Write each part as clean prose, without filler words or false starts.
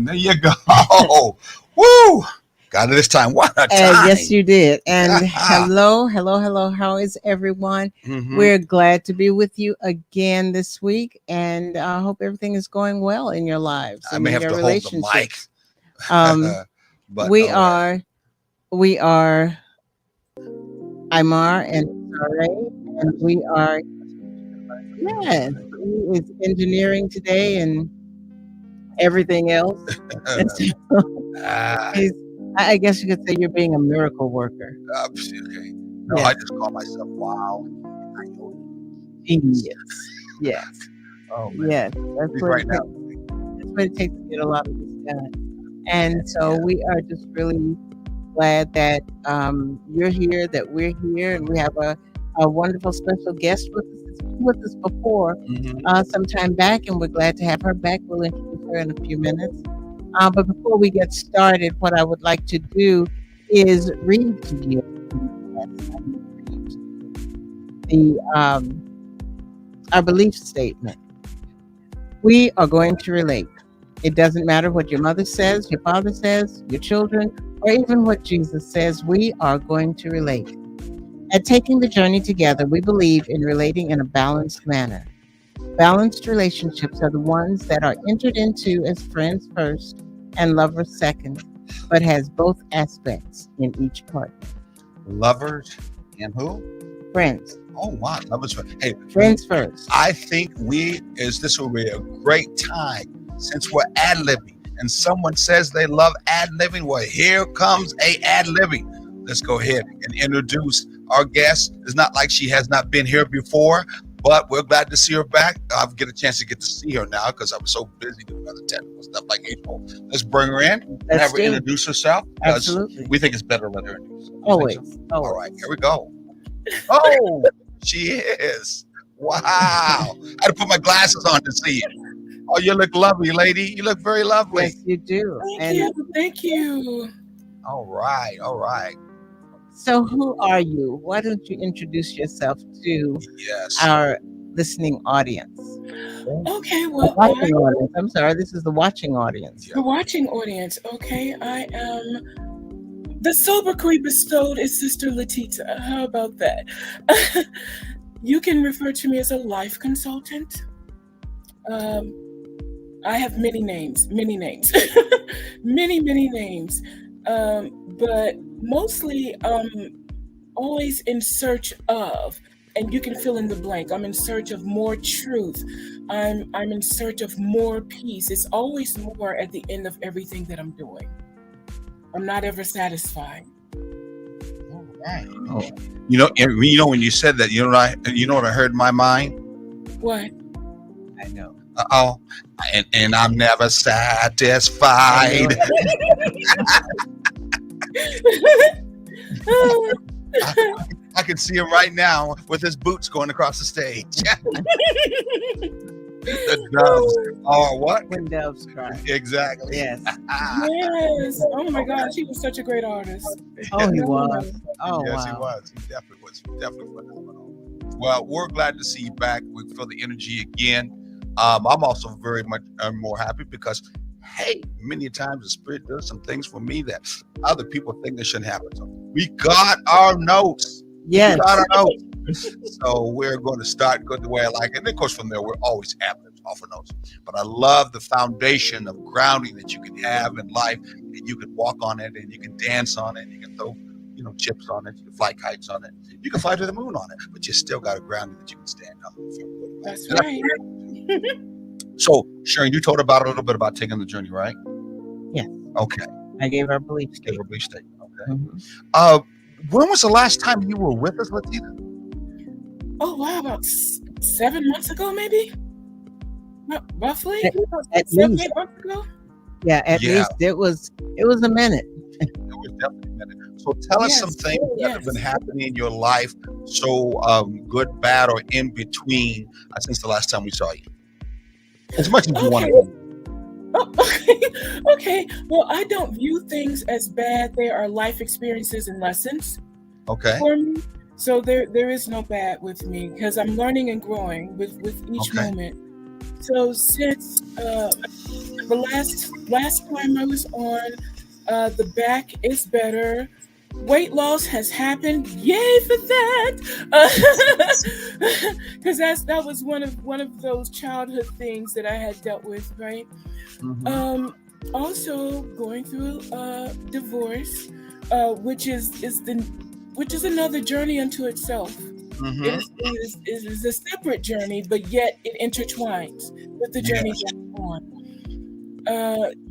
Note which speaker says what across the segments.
Speaker 1: There you go. Woo! Got it this time. What a time.
Speaker 2: Yes, you did. And hello, hello, hello. How is everyone? We're glad to be with you again this week, and I hope everything is going well in your lives
Speaker 1: I
Speaker 2: and
Speaker 1: may
Speaker 2: in
Speaker 1: have
Speaker 2: your
Speaker 1: to hold the mic.
Speaker 2: relationships.
Speaker 1: But
Speaker 2: we
Speaker 1: all right.
Speaker 2: we are Imar and Sare, and we are yes, he is engineering today and everything else. And so
Speaker 1: Ah,
Speaker 2: I guess you could say you're being a miracle worker.
Speaker 1: okay. No, I
Speaker 2: Yes,
Speaker 1: just call myself wow.
Speaker 2: genius. Yes,
Speaker 1: Oh man,
Speaker 2: yes. That's
Speaker 1: he's
Speaker 2: what
Speaker 1: right
Speaker 2: it
Speaker 1: now.
Speaker 2: takes. That's what it takes to get a lot of this done. And so we are just really glad that you're here, that we're here, and we have a wonderful special guest with us. She's been with us before some time back, and we're glad to have her back. We'll introduce her in a few minutes. But before we get started, what I would like to do is read to you the our belief statement. We are going to relate. It doesn't matter what your mother says, your father says, your children, or even what Jesus says. We are going to relate. At Taking the Journey Together, we believe in relating in a balanced manner. Balanced relationships are the ones that are entered into as friends first and lovers second, but has both aspects in each partner.
Speaker 1: Lovers and who?
Speaker 2: Friends.
Speaker 1: Oh wow, lovers. Hey,
Speaker 2: Friends first.
Speaker 1: I think this will be a great time since we're ad-libbing and someone says they love ad-libbing. Well, here comes a ad-libbing. Let's go ahead and introduce our guest. It's not like she has not been here before, but we're glad to see her back. I'll get a chance to get to see her now because I was so busy doing other technical stuff like April. Let's bring her in and have her introduce herself.
Speaker 2: Absolutely.
Speaker 1: We think it's better to let her introduce herself.
Speaker 2: Always.
Speaker 1: So? All right, here we go. Oh, she is. Wow. I had to put my glasses on to see it. Oh, you look lovely, lady. You look very lovely.
Speaker 2: Yes, you do.
Speaker 3: Thank you.
Speaker 1: All right, all right.
Speaker 2: So who are you? Why don't you introduce yourself to our listening audience?
Speaker 3: Okay, well,
Speaker 2: I'm sorry, this is the watching audience.
Speaker 3: The watching audience. Okay, I am the sobriquet bestowed is Sister Latita. How about that? You can refer to me as a life consultant. I have many names, many names. many names. But mostly always in search of, and you can fill in the blank. I'm in search of more truth. I'm in search of more peace. It's always more at the end of everything that I'm doing. I'm not ever satisfied.
Speaker 1: All right. Oh. You know when you said that, you know what I heard in my mind?
Speaker 3: What?
Speaker 2: I know.
Speaker 1: Uh-oh. And I'm never satisfied. I can see him right now with his boots going across the stage. The doves. Oh, what?
Speaker 2: When doves cry.
Speaker 1: Exactly.
Speaker 2: Yes.
Speaker 3: Yes. Oh my gosh, he was such a great artist.
Speaker 2: Oh, he was. Oh,
Speaker 1: yes,
Speaker 2: wow.
Speaker 1: he was. He definitely was. Definitely phenomenal. Well, we're glad to see you back. We feel the energy again. I'm also very much more happy because, hey, many times the Spirit does some things for me that other people think that shouldn't happen. So we got our notes.
Speaker 2: Yes.
Speaker 1: We got our notes. So we're going to start good the way I like it. And of course, from there, we're always ad-libs, offer notes. But I love the foundation of grounding that you can have in life. And you can walk on it, and you can dance on it, and you can throw chips on it, you can fly kites on it, you can fly to the moon on it, but you still got a grounding that you can stand on.
Speaker 3: That's right.
Speaker 1: So, Sharon, you told about a little bit about taking the journey, right?
Speaker 2: Yes.
Speaker 1: Okay.
Speaker 2: I gave her a belief
Speaker 1: Gave
Speaker 2: statement.
Speaker 1: her a belief statement. Okay. When was the last time you were with us, Latita?
Speaker 3: Oh wow, about 7 months ago, maybe. Roughly.
Speaker 2: At
Speaker 3: 7,
Speaker 2: least.
Speaker 3: 8 months ago.
Speaker 2: Yeah, at least it was a minute.
Speaker 1: It was definitely a minute. So tell us some things that have been happening in your life, so good, bad, or in between, since the last time we saw you. As much as you want to.
Speaker 3: Oh, okay. Well, I don't view things as bad. They are life experiences and lessons.
Speaker 1: Okay.
Speaker 3: For me. So there is no bad with me because I'm learning and growing with each moment. So since the last time I was on, the back is better. Weight loss has happened. Yay for that! Because that was one of those childhood things that I had dealt with, right?
Speaker 1: Mm-hmm.
Speaker 3: Um, Also going through divorce, which is another journey unto itself. It
Speaker 1: Mm-hmm.
Speaker 3: is a separate journey, but yet it intertwines with the
Speaker 1: Yeah.
Speaker 3: journey that I'm on.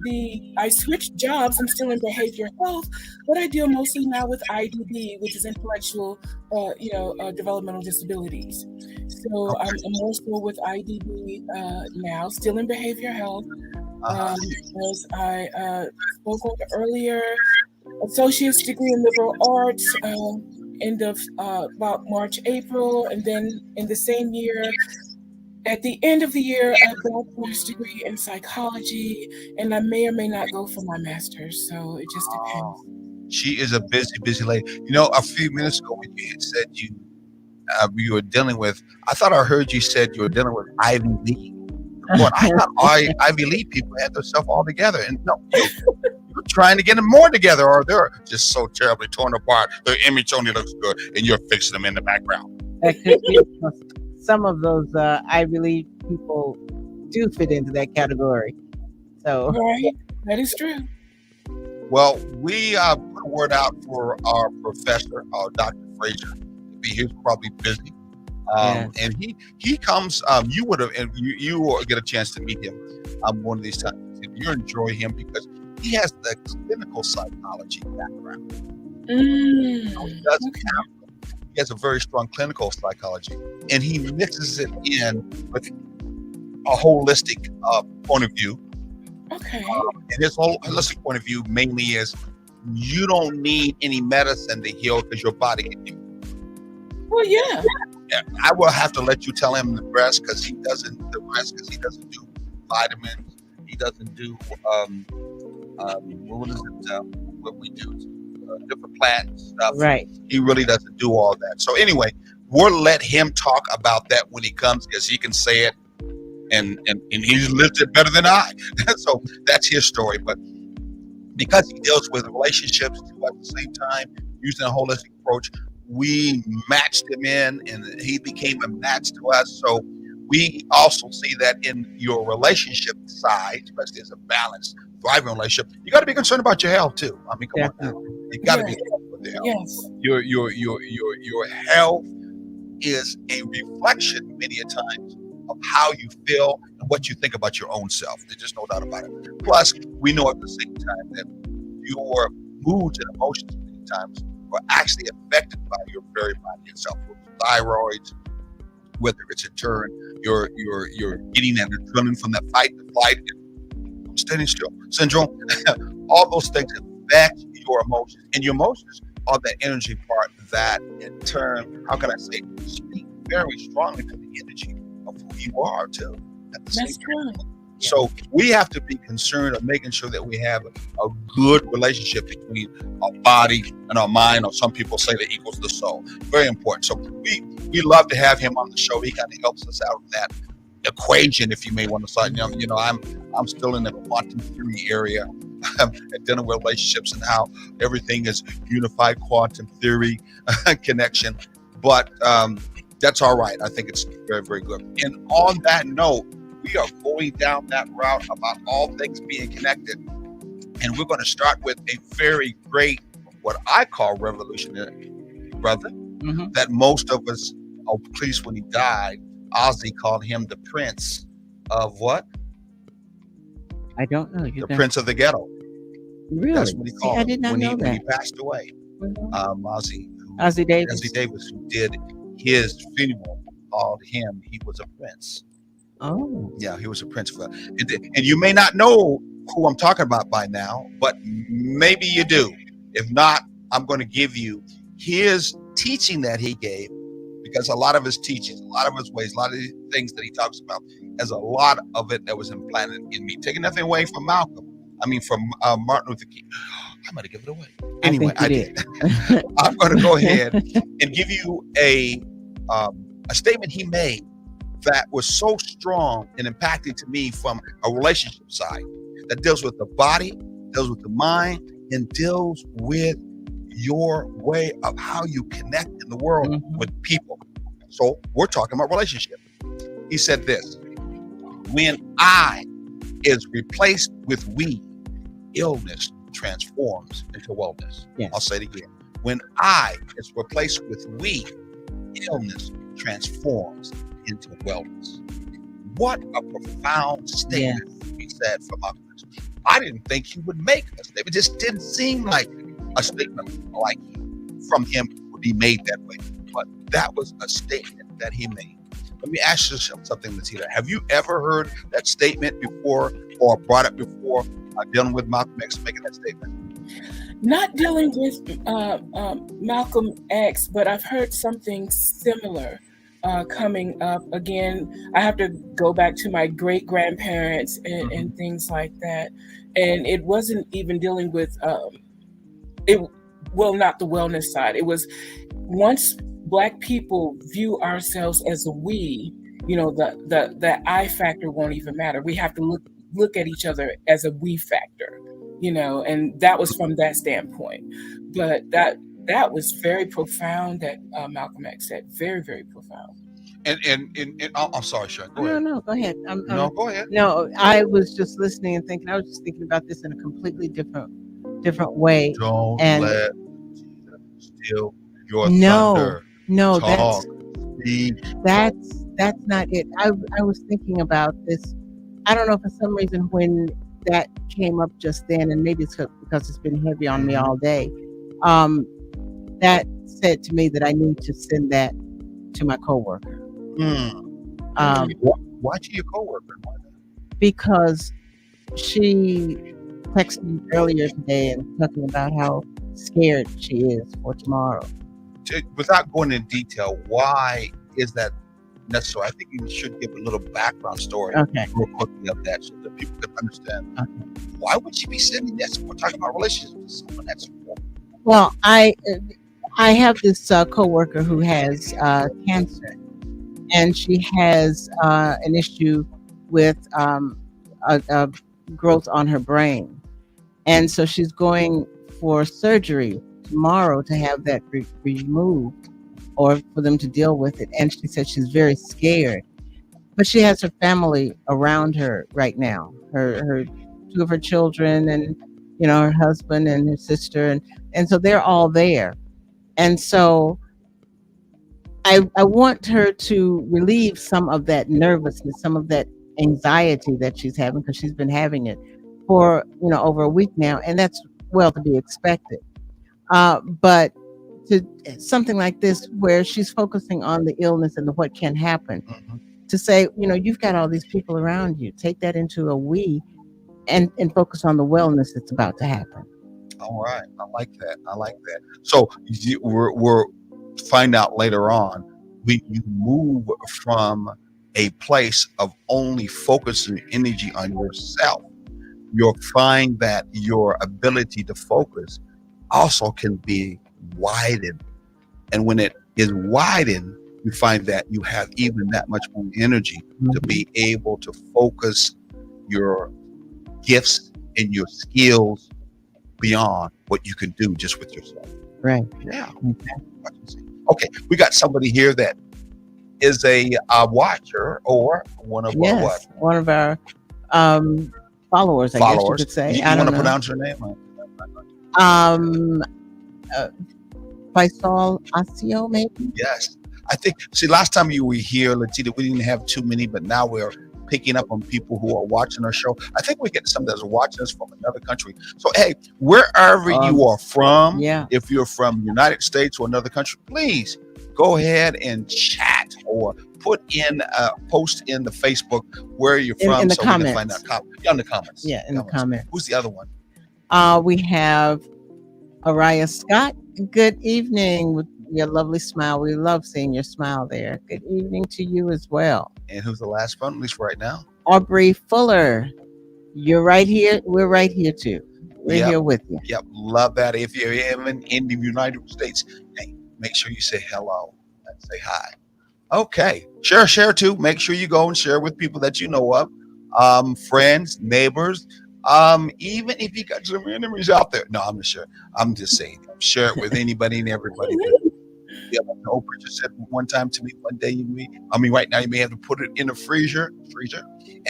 Speaker 3: The I switched jobs. I'm still in behavior health, but I deal mostly now with IDD, which is intellectual, developmental disabilities. So
Speaker 1: Okay.
Speaker 3: I'm more so with IDD now, still in behavior health.
Speaker 1: Uh-huh.
Speaker 3: As I spoke on earlier, associate's degree in liberal arts, end of about March, April, and then in the same year, at the end of the year, a bachelor's degree in psychology, and I may or may not go for my master's, so it just
Speaker 1: Oh,
Speaker 3: depends.
Speaker 1: she is a busy, busy lady. A few minutes ago when you had said you were dealing with, I thought I heard you said you were dealing with Ivy League. Boy, I thought Ivy League people had their stuff all together, and no, you're trying to get them more together, or they're just so terribly torn apart. Their image only looks good, and you're fixing them in the background.
Speaker 2: That could be some of those Ivy League people do fit into that category. So
Speaker 3: Right? That is true.
Speaker 1: Well, we put a word out for our professor, Dr. Frazier. He's probably busy.
Speaker 2: yeah,
Speaker 1: And he comes. You would have, and you will get a chance to meet him one of these times. And you enjoy him because he has the clinical psychology background. So he doesn't
Speaker 3: Okay.
Speaker 1: have. He has a very strong clinical psychology, and he mixes it in with a holistic point of view.
Speaker 3: Okay.
Speaker 1: And his whole holistic point of view mainly is you don't need any medicine to heal because your body can heal.
Speaker 3: Well, yeah.
Speaker 1: I will have to let you tell him the rest because he doesn't do vitamins. He doesn't do what is it? What we do, different plant stuff.
Speaker 2: right.
Speaker 1: He really doesn't do all that. So anyway, we'll let him talk about that when he comes because he can say it, and he's lived it better than I. So that's his story. But because he deals with relationships too at the same time, using a holistic approach, we matched him in and he became a match to us. So we also see that in your relationship side, especially as a balanced, thriving relationship, you got to be concerned about your health too. I mean, come on now.
Speaker 2: Definitely.
Speaker 1: You got to be
Speaker 3: Yes.
Speaker 1: concerned with your health.
Speaker 3: Yes.
Speaker 1: Your health is a reflection many a times of how you feel and what you think about your own self. There's just no doubt about it. Plus, we know at the same time that your moods and emotions many times are actually affected by your very body itself. With thyroid, whether it's in turn you're getting that adrenaline from that fight to flight and standing still syndrome. All those things affect your emotions, and your emotions are the energy part that in turn, how can I say, speak very strongly to the energy of who you are too at the same
Speaker 3: That's
Speaker 1: time.
Speaker 3: true.
Speaker 1: So we have to be concerned of making sure that we have a good relationship between our body and our mind, or some people say that equals the soul. Very important. So we love to have him on the show. He kind of helps us out in that equation, if you may want to say. I'm still in the quantum theory area, dealing with relationships and how everything is unified quantum theory connection. But that's all right. I think it's very, very good. And on that note, we are going down that route about all things being connected. And we're going to start with a very great, what I call revolutionary brother,
Speaker 2: Mhm.
Speaker 1: that most of us, at least when he died, Ozzy called him the prince of what?
Speaker 2: I don't know. You
Speaker 1: The
Speaker 2: got
Speaker 1: prince of the ghetto.
Speaker 2: really?
Speaker 1: That's what he
Speaker 2: See,
Speaker 1: called
Speaker 2: I
Speaker 1: him
Speaker 2: did not
Speaker 1: when
Speaker 2: know
Speaker 1: he
Speaker 2: that.
Speaker 1: passed away.
Speaker 2: Mhm.
Speaker 1: Ozzy
Speaker 2: Ozzy Davis.
Speaker 1: Davis, who did his funeral, called him, he was a prince.
Speaker 2: Oh,
Speaker 1: Yeah, he was a prince. And you may not know who I'm talking about by now, but maybe you do. If not, I'm going to give you his teaching that he gave, because a lot of his teachings, a lot of his ways, a lot of the things that he talks about, has a lot of it that was implanted in me. Taking nothing away from from Martin Luther King. I'm going to give it away.
Speaker 2: I
Speaker 1: Anyway,
Speaker 2: think you
Speaker 1: I
Speaker 2: did.
Speaker 1: did. I'm going to go ahead and give you a statement he made that was so strong and impacting to me from a relationship side that deals with the body, deals with the mind, and deals with your way of how you connect in the world with people. So we're talking about relationship. He said this: when I is replaced with we, illness transforms into wellness.
Speaker 2: Yes.
Speaker 1: I'll say it again. When I is replaced with we, illness transforms into wellness. What a profound statement he said from Malcolm X. I didn't think he would make a statement. It just didn't seem like a statement like from him would be made that way. But that was a statement that he made. Let me ask you something, Latita. Have you ever heard that statement before or brought it before dealing with Malcolm X making that statement?
Speaker 3: Not dealing with Malcolm X, but I've heard something similar coming up. Again, I have to go back to my great grandparents and things like that. And it wasn't even dealing with not the wellness side. It was once Black people view ourselves as a we, the I factor won't even matter. We have to look at each other as a we factor, and that was from that standpoint. But that was very profound that Malcolm X said. Very, very profound.
Speaker 1: And I'm sorry, Sharon. Go ahead.
Speaker 2: No, go ahead.
Speaker 1: Go ahead.
Speaker 2: No, I was just listening and thinking. I was just thinking about this in a completely different way.
Speaker 1: Don't
Speaker 2: And
Speaker 1: let steal your thunder.
Speaker 2: No,
Speaker 1: Talk.
Speaker 2: that's not it. I was thinking about this. I don't know, for some reason when that came up just then, and maybe it's because it's been heavy on me all day. That said to me that I need to send that to my coworker.
Speaker 1: Why to your coworker?
Speaker 2: Because she texted me earlier today and talking about how scared she is for tomorrow.
Speaker 1: Without going into detail, why is that necessary? I think you should give a little background story real quickly of that so that people can understand. Why would she be sending that? We're talking about relationships with someone that's important.
Speaker 2: Well, I have this coworker who has cancer, and she has an issue with a growth on her brain, and so she's going for surgery tomorrow to have that removed or for them to deal with it. And she said she's very scared, but she has her family around her right now. Her two of her children, and her husband and her sister, and so they're all there. And so I want her to relieve some of that nervousness, some of that anxiety that she's having, because she's been having it for over a week now, and that's well to be expected. But to something like this, where she's focusing on the illness and what can happen, to say, you've got all these people around you. Take that into a we, and focus on the wellness that's about to happen.
Speaker 1: All right, I like that. So we're find out later on when you move from a place of only focusing energy on yourself, you'll find that your ability to focus also can be widened. And when it is widened, you find that you have even that much more energy to be able to focus your gifts and your skills beyond what you can do just with yourself.
Speaker 2: Right.
Speaker 1: Yeah. Okay. We got somebody here that is a watcher or one of our what?
Speaker 2: One of our followers, I guess you could say.
Speaker 1: You want to pronounce her name?
Speaker 2: Faisal Asio, maybe?
Speaker 1: Yes. I think, last time you were here, Latita, we didn't have too many, but now we're picking up on people who are watching our show. I think we get some that's watching us from another country. So, hey, wherever you are from, if you're from the United States or another country, please go ahead and chat or post in the Facebook where you're from,
Speaker 2: in the
Speaker 1: so
Speaker 2: comments.
Speaker 1: We can find out. In the comments.
Speaker 2: Yeah, in the comments.
Speaker 1: Who's the other one?
Speaker 2: We have Araya Scott. Good evening with your lovely smile. We love seeing your smile there. Good evening to you as well.
Speaker 1: And who's the last one, at least right now?
Speaker 2: Aubrey Fuller. You're right here. We're right here too. We're here with you.
Speaker 1: Yep. Love that. If you're even in the United States, hey, make sure you say hello and say hi. Okay. Share too. Make sure you go and share with people that you know of, friends, neighbors, even if you got some enemies out there. No, I'm just sure. I'm just saying, share it with anybody and everybody. That, yeah, like the old preacher said one time to me one day, right now you may have to put it in a freezer,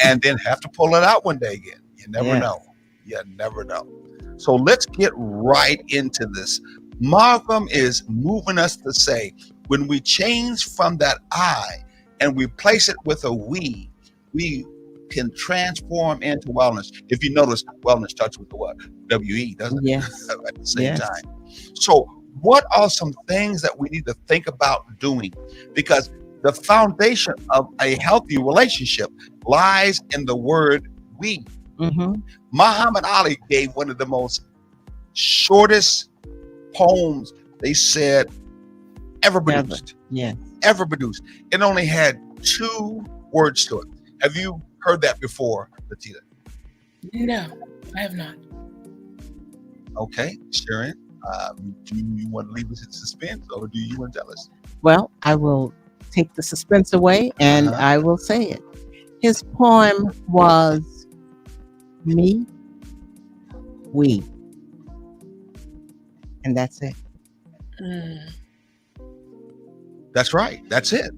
Speaker 1: and then have to pull it out one day again. You never
Speaker 2: Yes.
Speaker 1: know. You never know. So let's get right into this. Malcolm is moving us to say, when we change from that I and replace it with a we can transform into wellness. If you notice, wellness starts with the what? WE, doesn't it?
Speaker 2: Yes.
Speaker 1: At the same
Speaker 2: Yes.
Speaker 1: time. So, what are some things that we need to think about doing? Because the foundation of a healthy relationship lies in the word we.
Speaker 2: Mm-hmm.
Speaker 1: Muhammad Ali gave one of the most shortest poems they said ever produced.
Speaker 2: Yes.
Speaker 1: Ever produced. It only had 2 words to it. Have you heard that before, Latita?
Speaker 3: No, I have not.
Speaker 1: Okay, Sharon. Do you want to leave us in suspense, or do you want to tell us?
Speaker 2: Well, I will take the suspense away and
Speaker 1: Uh-huh.
Speaker 2: I will say it. His poem was me, we. And that's it.
Speaker 3: Mm.
Speaker 1: That's right. That's it.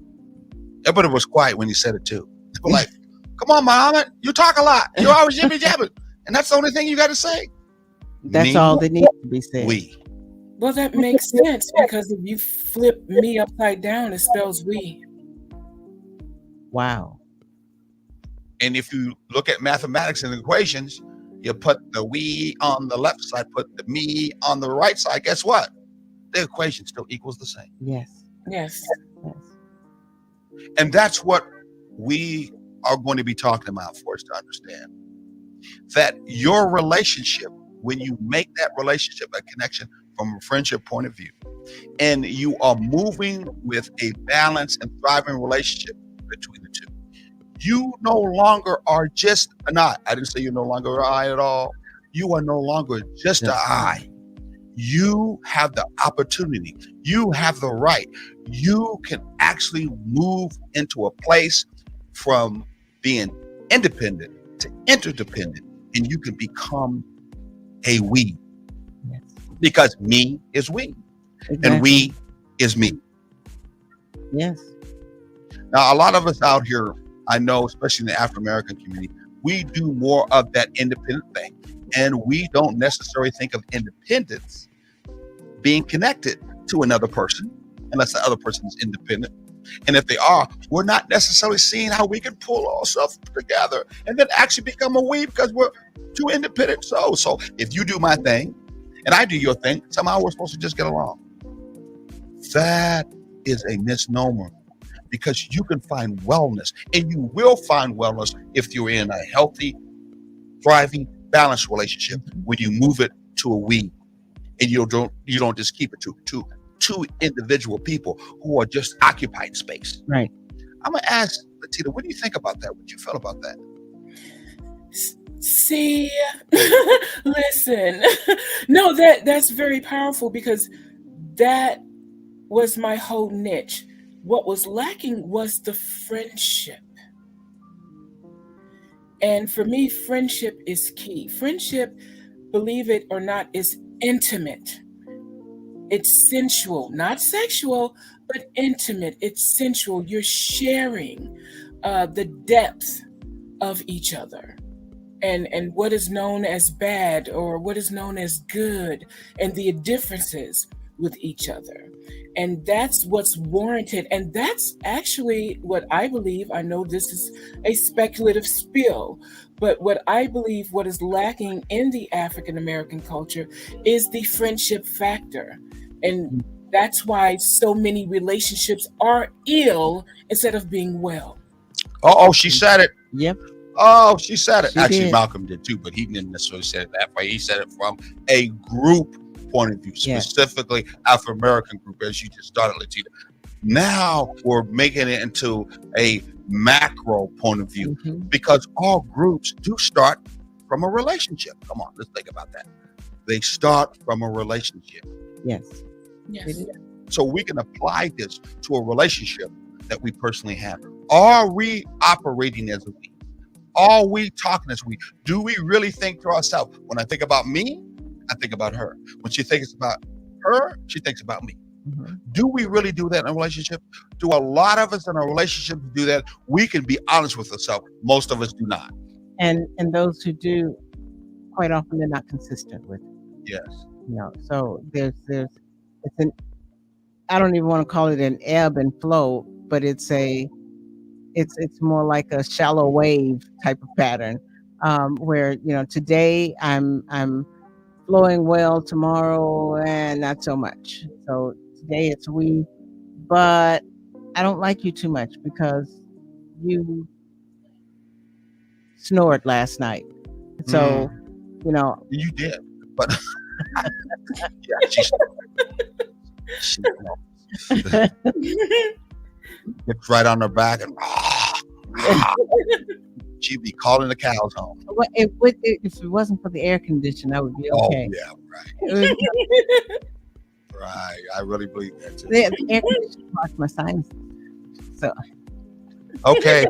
Speaker 1: Everybody was quiet when he said it too. They were like, "Come on, Muhammad, you talk a lot. You always jibby jabbing, and that's the only thing you got to say."
Speaker 2: That's
Speaker 1: Me,
Speaker 2: all that needs to be said.
Speaker 1: we.
Speaker 3: Well, that makes sense because if you flip me upside down, it spells we.
Speaker 2: Wow.
Speaker 1: And if you look at mathematics and equations, you put the we on the left side, put the me on the right side. Guess what? The equation still equals the same.
Speaker 2: Yes.
Speaker 3: Yes.
Speaker 2: Yes.
Speaker 1: And that's what we are going to be talking about for us to understand. That your relationship, when you make that relationship a connection from a friendship point of view, and you are moving with a balanced and thriving relationship between the two, you no longer are just an I. I didn't say you're no longer an I at all. You are no longer just an I. You have the opportunity. You have the right. You can actually move into a place from being independent to interdependent, and you can become a we.
Speaker 2: Yes.
Speaker 1: Because me is we,
Speaker 2: Exactly.
Speaker 1: and we is me.
Speaker 2: Yes.
Speaker 1: Now, a lot of us out here, I know, especially in the African American community, we do more of that independent thing. And we don't necessarily think of independence being connected to another person, unless the other person is independent. And if they are, we're not necessarily seeing how we can pull ourselves together and then actually become a we, because we're two independent souls. So if you do my thing and I do your thing, somehow we're supposed to just get along. That is a misnomer, because you can find wellness, and you will find wellness if you're in a healthy, thriving, balanced relationship when you move it to a we, and you don't just keep it to two individual people who are just occupying space.
Speaker 2: Right.
Speaker 1: I'm gonna ask Latita, what do you think about that? What you feel about that?
Speaker 3: See, listen, no, that's very powerful, because that was my whole niche. What was lacking was the friendship. And for me, friendship is key. Friendship, believe it or not, is intimate. It's sensual, not sexual, but intimate. It's sensual. You're sharing the depth of each other, and what is known as bad or what is known as good, and the differences with each other. And that's what's warranted. And that's actually what I believe. I know this is a speculative spill, but what I believe what is lacking in the African American culture is the friendship factor. And that's why so many relationships are ill instead of being well.
Speaker 1: Oh, she said it.
Speaker 2: Yep.
Speaker 1: Oh, she said it.
Speaker 2: She
Speaker 1: Actually,
Speaker 2: did.
Speaker 1: Malcolm did too, but he didn't necessarily say it that way. He said it from a group point of view,
Speaker 2: Yes.
Speaker 1: specifically African American group, as you just started, Latita. Now we're making it into a macro point of view,
Speaker 2: Mhm.
Speaker 1: because all groups do start from a relationship. Come on, let's think about that. They start from a relationship.
Speaker 2: Yes.
Speaker 3: Yes.
Speaker 1: So we can apply this to a relationship that we personally have? Are we operating as a we? Are we talking as we? Do we really think to ourselves? When I think about me, I think about her. When she thinks about her, she thinks about me.
Speaker 2: Mhm.
Speaker 1: Do we really do that in a relationship? Do a lot of us in a relationship do that? We can be honest with ourselves. Most of us do not.
Speaker 2: And those who do, quite often they're not consistent with it.
Speaker 1: Yes.
Speaker 2: So it's an, I don't even want to call it an ebb and flow, but it's more like a shallow wave type of pattern, where today I'm flowing well, tomorrow and not so much. So today it's we, but I don't like you too much because you snored last night. So
Speaker 1: You did, but yeah, she gets right on her back and she'd be calling the cows home.
Speaker 2: if it wasn't for the air condition, I would be okay.
Speaker 1: Oh yeah, right,
Speaker 2: It was-
Speaker 1: right. I really believe that too.
Speaker 2: the air condition blocked my sinuses. So
Speaker 1: Okay,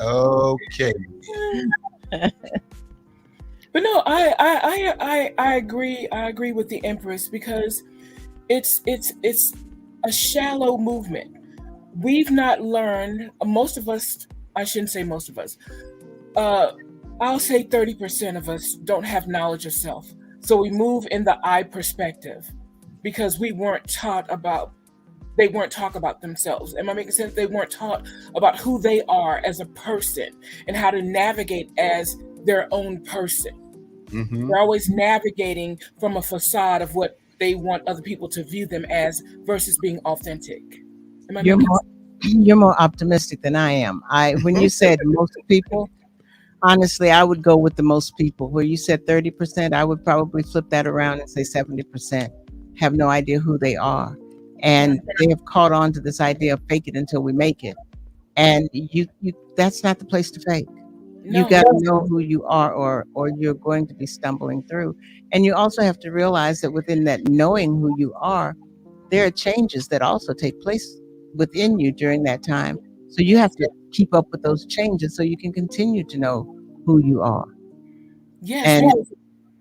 Speaker 1: okay.
Speaker 3: But no, I agree. I agree with the Empress because it's a shallow movement. We've not learned. Most of us, I shouldn't say most of us. I'll say 30% of us don't have knowledge of self. So we move in the I perspective because we weren't taught about. They weren't taught about themselves. Am I making sense? They weren't taught about who they are as a person and how to navigate as their own person.
Speaker 1: Mm-hmm.
Speaker 3: They're always navigating from a facade of what they want other people to view them as versus being authentic. Am I
Speaker 2: you're
Speaker 3: making
Speaker 2: more you're more optimistic than I am. When you said most people, honestly, I would go with the most people. Where you said 30%, I would probably flip that around and say 70% have no idea who they are. And they have caught on to this idea of fake it until we make it. And you that's not the place to fake. You
Speaker 3: No.
Speaker 2: got to know who you are, or you're going to be stumbling through. And you also have to realize that within that knowing who you are, there are changes that also take place within you during that time. So you have to keep up with those changes so you can continue to know who you are.
Speaker 3: Yes.
Speaker 2: And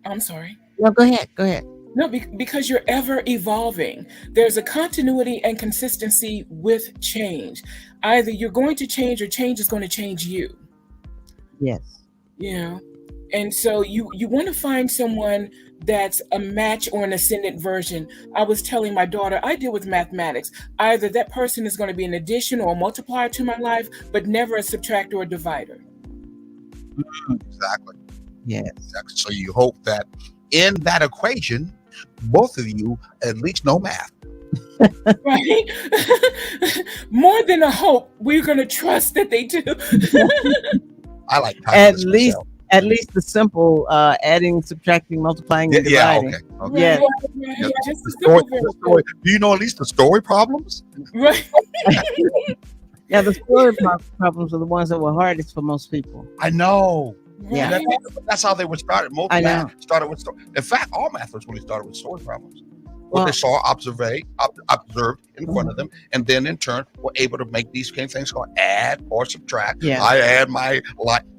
Speaker 3: I'm sorry.
Speaker 2: no, go ahead.
Speaker 3: No, because you're ever evolving. There's a continuity and consistency with change. Either you're going to change or change is going to change you.
Speaker 2: Yes.
Speaker 3: And so you want to find someone that's a match or an ascendant version. I was telling my daughter, I deal with mathematics. Either that person is going to be an addition or a multiplier to my life, but never a subtractor or divider.
Speaker 1: Exactly.
Speaker 2: Yes.
Speaker 1: Exactly. So you hope that in that equation, both of you at least know math.
Speaker 3: Right? More than a hope, we're going to trust that they do.
Speaker 1: I like
Speaker 2: at least the simple adding, subtracting, multiplying, and
Speaker 1: yeah,
Speaker 2: dividing.
Speaker 1: okay.
Speaker 2: Yeah.
Speaker 3: Right. Just
Speaker 1: The
Speaker 3: the
Speaker 1: story. Do you know at least the story problems?
Speaker 3: Right.
Speaker 2: Yeah, the story problems are the ones that were hardest for most people.
Speaker 1: I know.
Speaker 2: Yeah.
Speaker 3: Right.
Speaker 1: That's how they were started. Most
Speaker 2: I
Speaker 1: math
Speaker 2: know.
Speaker 1: started with story. In fact, all math was really started with story problems. What
Speaker 2: Well-
Speaker 1: they saw, observed in front of them, and then in turn were able to make these kind of things called add or subtract.
Speaker 2: Yeah.
Speaker 1: I add my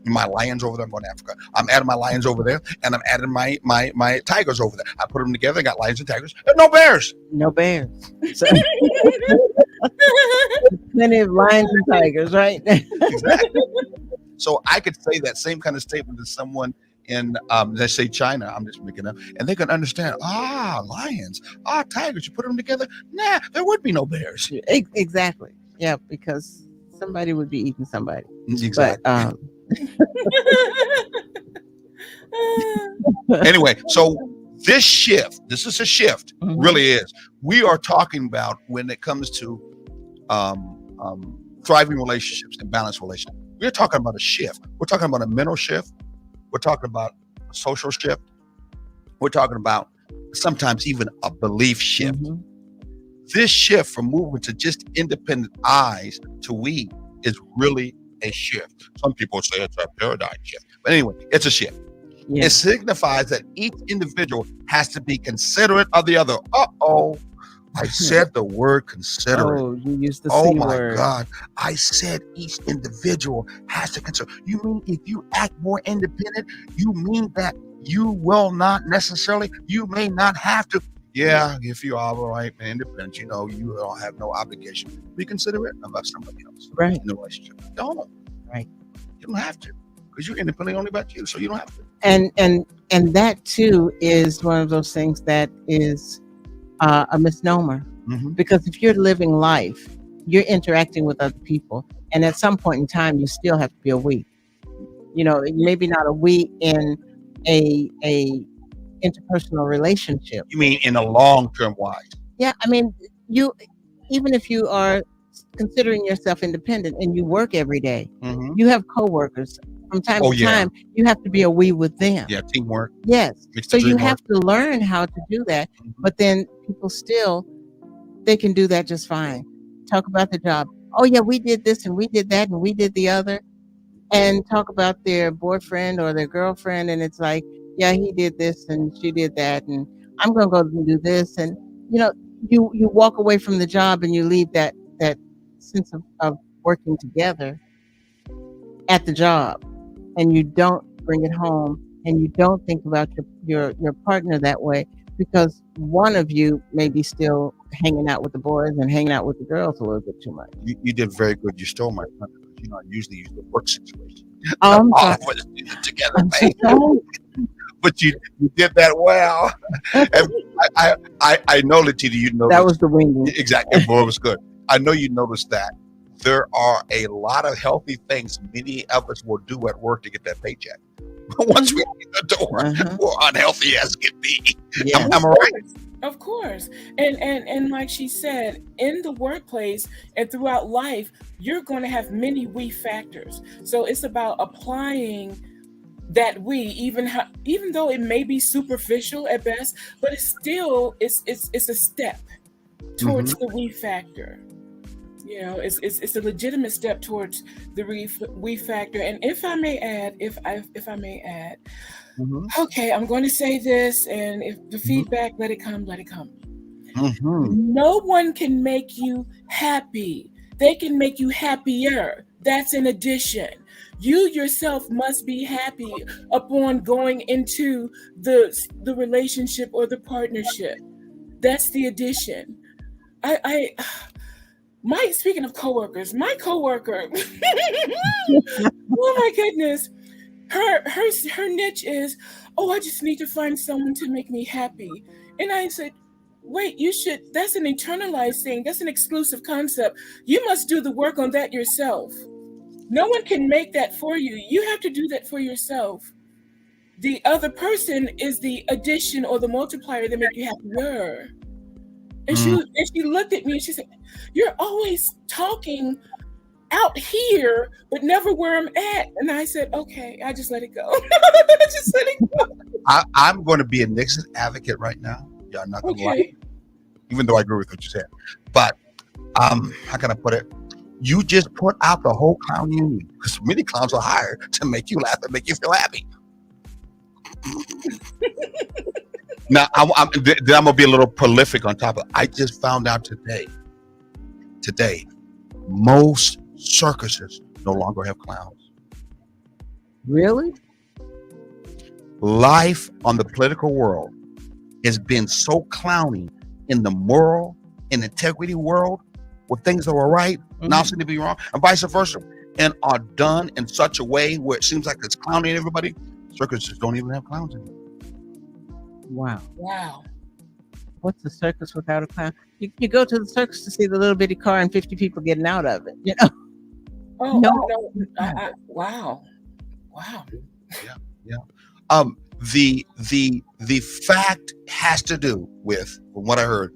Speaker 1: lions over there. I'm going to Africa. I'm adding my lions over there, and I'm adding my tigers over there. I put them together. I got lions and tigers, and no bears.
Speaker 2: No bears. So, plenty of lions and tigers, right?
Speaker 1: Exactly. So I could say that same kind of statement to someone in, let's say China, I'm just making up, and they can understand, lions, tigers, you put them together, nah, there would be no bears.
Speaker 2: Exactly. Yeah, because somebody would be eating somebody.
Speaker 1: Exactly.
Speaker 2: But
Speaker 1: Anyway, so this is a shift,
Speaker 2: Mhm.
Speaker 1: really is. We are talking about when it comes to thriving relationships and balanced relationships. We're talking about a shift. We're talking about a mental shift. We're talking about a social shift. We're talking about sometimes even a belief shift.
Speaker 2: Mhm.
Speaker 1: This shift from moving to just independent eyes to we is really a shift. Some people say it's a paradigm shift. But anyway, it's a shift.
Speaker 2: Yeah.
Speaker 1: It signifies that each individual has to be considerate of the other. I said the word considerate.
Speaker 2: Oh, you used the
Speaker 1: Oh
Speaker 2: C
Speaker 1: my
Speaker 2: word.
Speaker 1: God. I said each individual has to consider. You mean if you act more independent, you mean that you will not necessarily, you may not have to. Yeah, if you are all right and independent, you don't have no obligation. Be considerate about somebody else
Speaker 2: Right.
Speaker 1: in the relationship. Don't.
Speaker 2: Right.
Speaker 1: You don't have to. Because you're independent only about you, so you don't have to.
Speaker 2: And that too is one of those things that is a misnomer.
Speaker 1: Mhm.
Speaker 2: Because if you're living life, you're interacting with other people, and at some point in time, you still have to be a we. Maybe not a we in a interpersonal relationship.
Speaker 1: You mean in a long-term wise?
Speaker 2: Yeah, I mean, you even if you are considering yourself independent and you work every day,
Speaker 1: Mhm.
Speaker 2: you have coworkers. From time
Speaker 1: Oh,
Speaker 2: to
Speaker 1: yeah.
Speaker 2: time, you have to be a we with them.
Speaker 1: Yeah, teamwork.
Speaker 2: Yes.
Speaker 1: Makes
Speaker 2: So
Speaker 1: the
Speaker 2: you
Speaker 1: dream work.
Speaker 2: have to learn how to do that.
Speaker 1: Mhm.
Speaker 2: But then people still, they can do that just fine. Talk about the job. Oh, yeah, we did this and we did that and we did the other. And talk about their boyfriend or their girlfriend. And it's like, yeah, he did this and she did that. And I'm going to go and do this. And, you know, you walk away from the job and you leave that sense of working together at the job, and you don't bring it home, and you don't think about your partner that way, because one of you may be still hanging out with the boys and hanging out with the girls a little bit too much.
Speaker 1: You did very good. You stole my thunder. I usually use the work situation.
Speaker 2: Oh, I'm
Speaker 1: All
Speaker 2: sorry.
Speaker 1: of us did it together,
Speaker 2: I'm so
Speaker 1: baby.
Speaker 2: sorry.
Speaker 1: But you did that well. And I know, Latita, you noticed.
Speaker 2: That was the winging.
Speaker 1: Exactly. Boy, it was good. I know you noticed that there are a lot of healthy things many of us will do at work to get that paycheck. But once we get the door,
Speaker 2: Uh-huh.
Speaker 1: we're unhealthy as can be.
Speaker 2: Yeah.
Speaker 1: Am I right?
Speaker 3: Of course. And like she said, in the workplace and throughout life, you're going to have many we factors. So it's about applying that we, even though it may be superficial at best, but it's still it's a step towards the we factor. It's a legitimate step towards the we factor. And if I may add,
Speaker 1: Mhm.
Speaker 3: okay, I'm going to say this, and if the feedback, let it come.
Speaker 1: Mhm.
Speaker 3: No one can make you happy. They can make you happier. That's an addition. You yourself must be happy upon going into the relationship or the partnership. That's the addition. Speaking of coworkers, my coworker, oh my goodness, her niche is, oh, I just need to find someone to make me happy. And I said, wait, that's an internalized thing. That's an exclusive concept. You must do the work on that yourself. No one can make that for you. You have to do that for yourself. The other person is the addition or the multiplier that make you happier. And she looked at me and she said, you're always talking out here, but never where I'm at. And I said, okay, I just let it go. I just let it go.
Speaker 1: I'm going to be a Nixon advocate right now. Yeah, I'm not going to lie. Even though I agree with what you said. But how can I put it? You just put out the whole clown you need. Because many clowns are hired to make you laugh and make you feel happy. Now, I'm going to be a little prolific on top of it. I just found out today, most circuses no longer have clowns.
Speaker 2: Really?
Speaker 1: Life on the political world has been so clowny in the moral and integrity world, where things that were right now seem to be wrong, and vice versa, and are done in such a way where it seems like it's clowning everybody. Circuses don't even have clowns anymore.
Speaker 3: Wow.
Speaker 2: What's a circus without a clown? You go to the circus to see the little bitty car and 50 people getting out of it, you know?
Speaker 3: Oh,
Speaker 2: No.
Speaker 3: Wow.
Speaker 1: Yeah. The fact has to do with, from what I heard,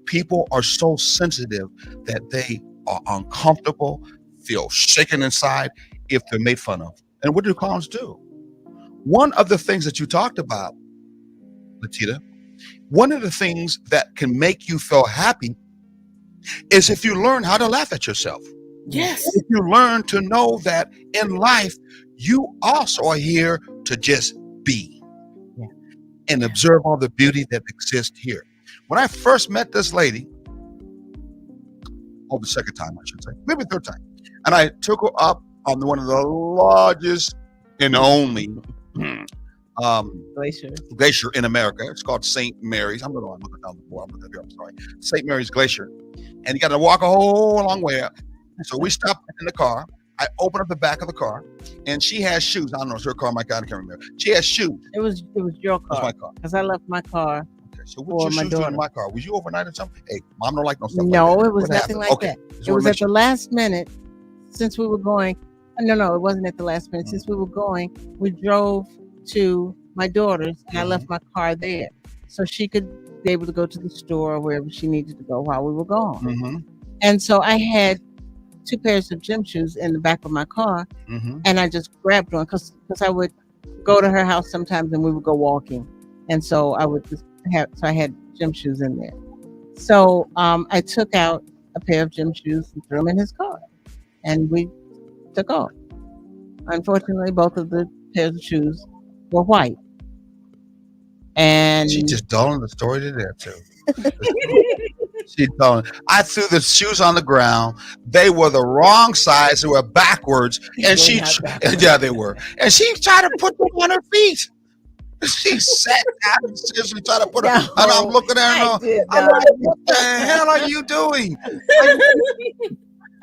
Speaker 1: people are so sensitive that they are uncomfortable, feel shaken inside if they're made fun of. And what do clowns do? One of the things that you talked about, Latita, one of the things that can make you feel happy is if you learn how to laugh at yourself.
Speaker 3: Yes.
Speaker 1: If you learn to know that in life, you also are here to just be and observe all the beauty that exists here. When I first met this lady, Oh, the second time, I should say. Maybe third time. And I took her up on one of the largest and only
Speaker 2: Glacier.
Speaker 1: glacier in America. It's called St. Mary's. I'm looking down the board. I'm sorry. St. Mary's Glacier. And you got to walk a whole long way up. So we stopped in the car. I opened up the back of the car, and she has shoes. I don't know, it's her car, my God, I can't remember. She has shoes.
Speaker 2: It was your
Speaker 1: It was
Speaker 2: car.
Speaker 1: my car.
Speaker 2: Because I left my car.
Speaker 1: Okay, so
Speaker 2: For
Speaker 1: what your
Speaker 2: my
Speaker 1: shoes doing
Speaker 2: daughter.
Speaker 1: in my car? Was you overnight or something? Hey, mom don't like no stuff
Speaker 2: No,
Speaker 1: like that.
Speaker 2: it was
Speaker 1: What
Speaker 2: nothing
Speaker 1: happened?
Speaker 2: like
Speaker 1: Okay,
Speaker 2: that.
Speaker 1: just
Speaker 2: It
Speaker 1: wanna
Speaker 2: was
Speaker 1: make
Speaker 2: at
Speaker 1: sure.
Speaker 2: the last minute since we were going. No, it wasn't at the last minute. Since we were going, we drove to my daughter's and I left my car there so she could be able to go to the store or wherever she needed to go while we were gone.
Speaker 1: Mm-hmm.
Speaker 2: And so I had 2 pairs of gym shoes in the back of my car,
Speaker 1: Mm-hmm.
Speaker 2: and I just grabbed one because I would go to her house sometimes and we would go walking, and so I would just I had gym shoes in there. So I took out a pair of gym shoes and threw them in his car, and we took off. Unfortunately, both of the pairs of shoes were white, and
Speaker 1: She just dulling the story to there too. She dulling. I threw the shoes on the ground. They were the wrong size. They were backwards, and
Speaker 3: They
Speaker 1: she,
Speaker 3: not backwards.
Speaker 1: yeah, they were. And she tried to put them on her feet. She sat down and seriously tried to put them.
Speaker 2: No,
Speaker 1: And I'm looking at her.
Speaker 2: I did
Speaker 1: I'm
Speaker 2: not.
Speaker 1: like, what the hell are you doing?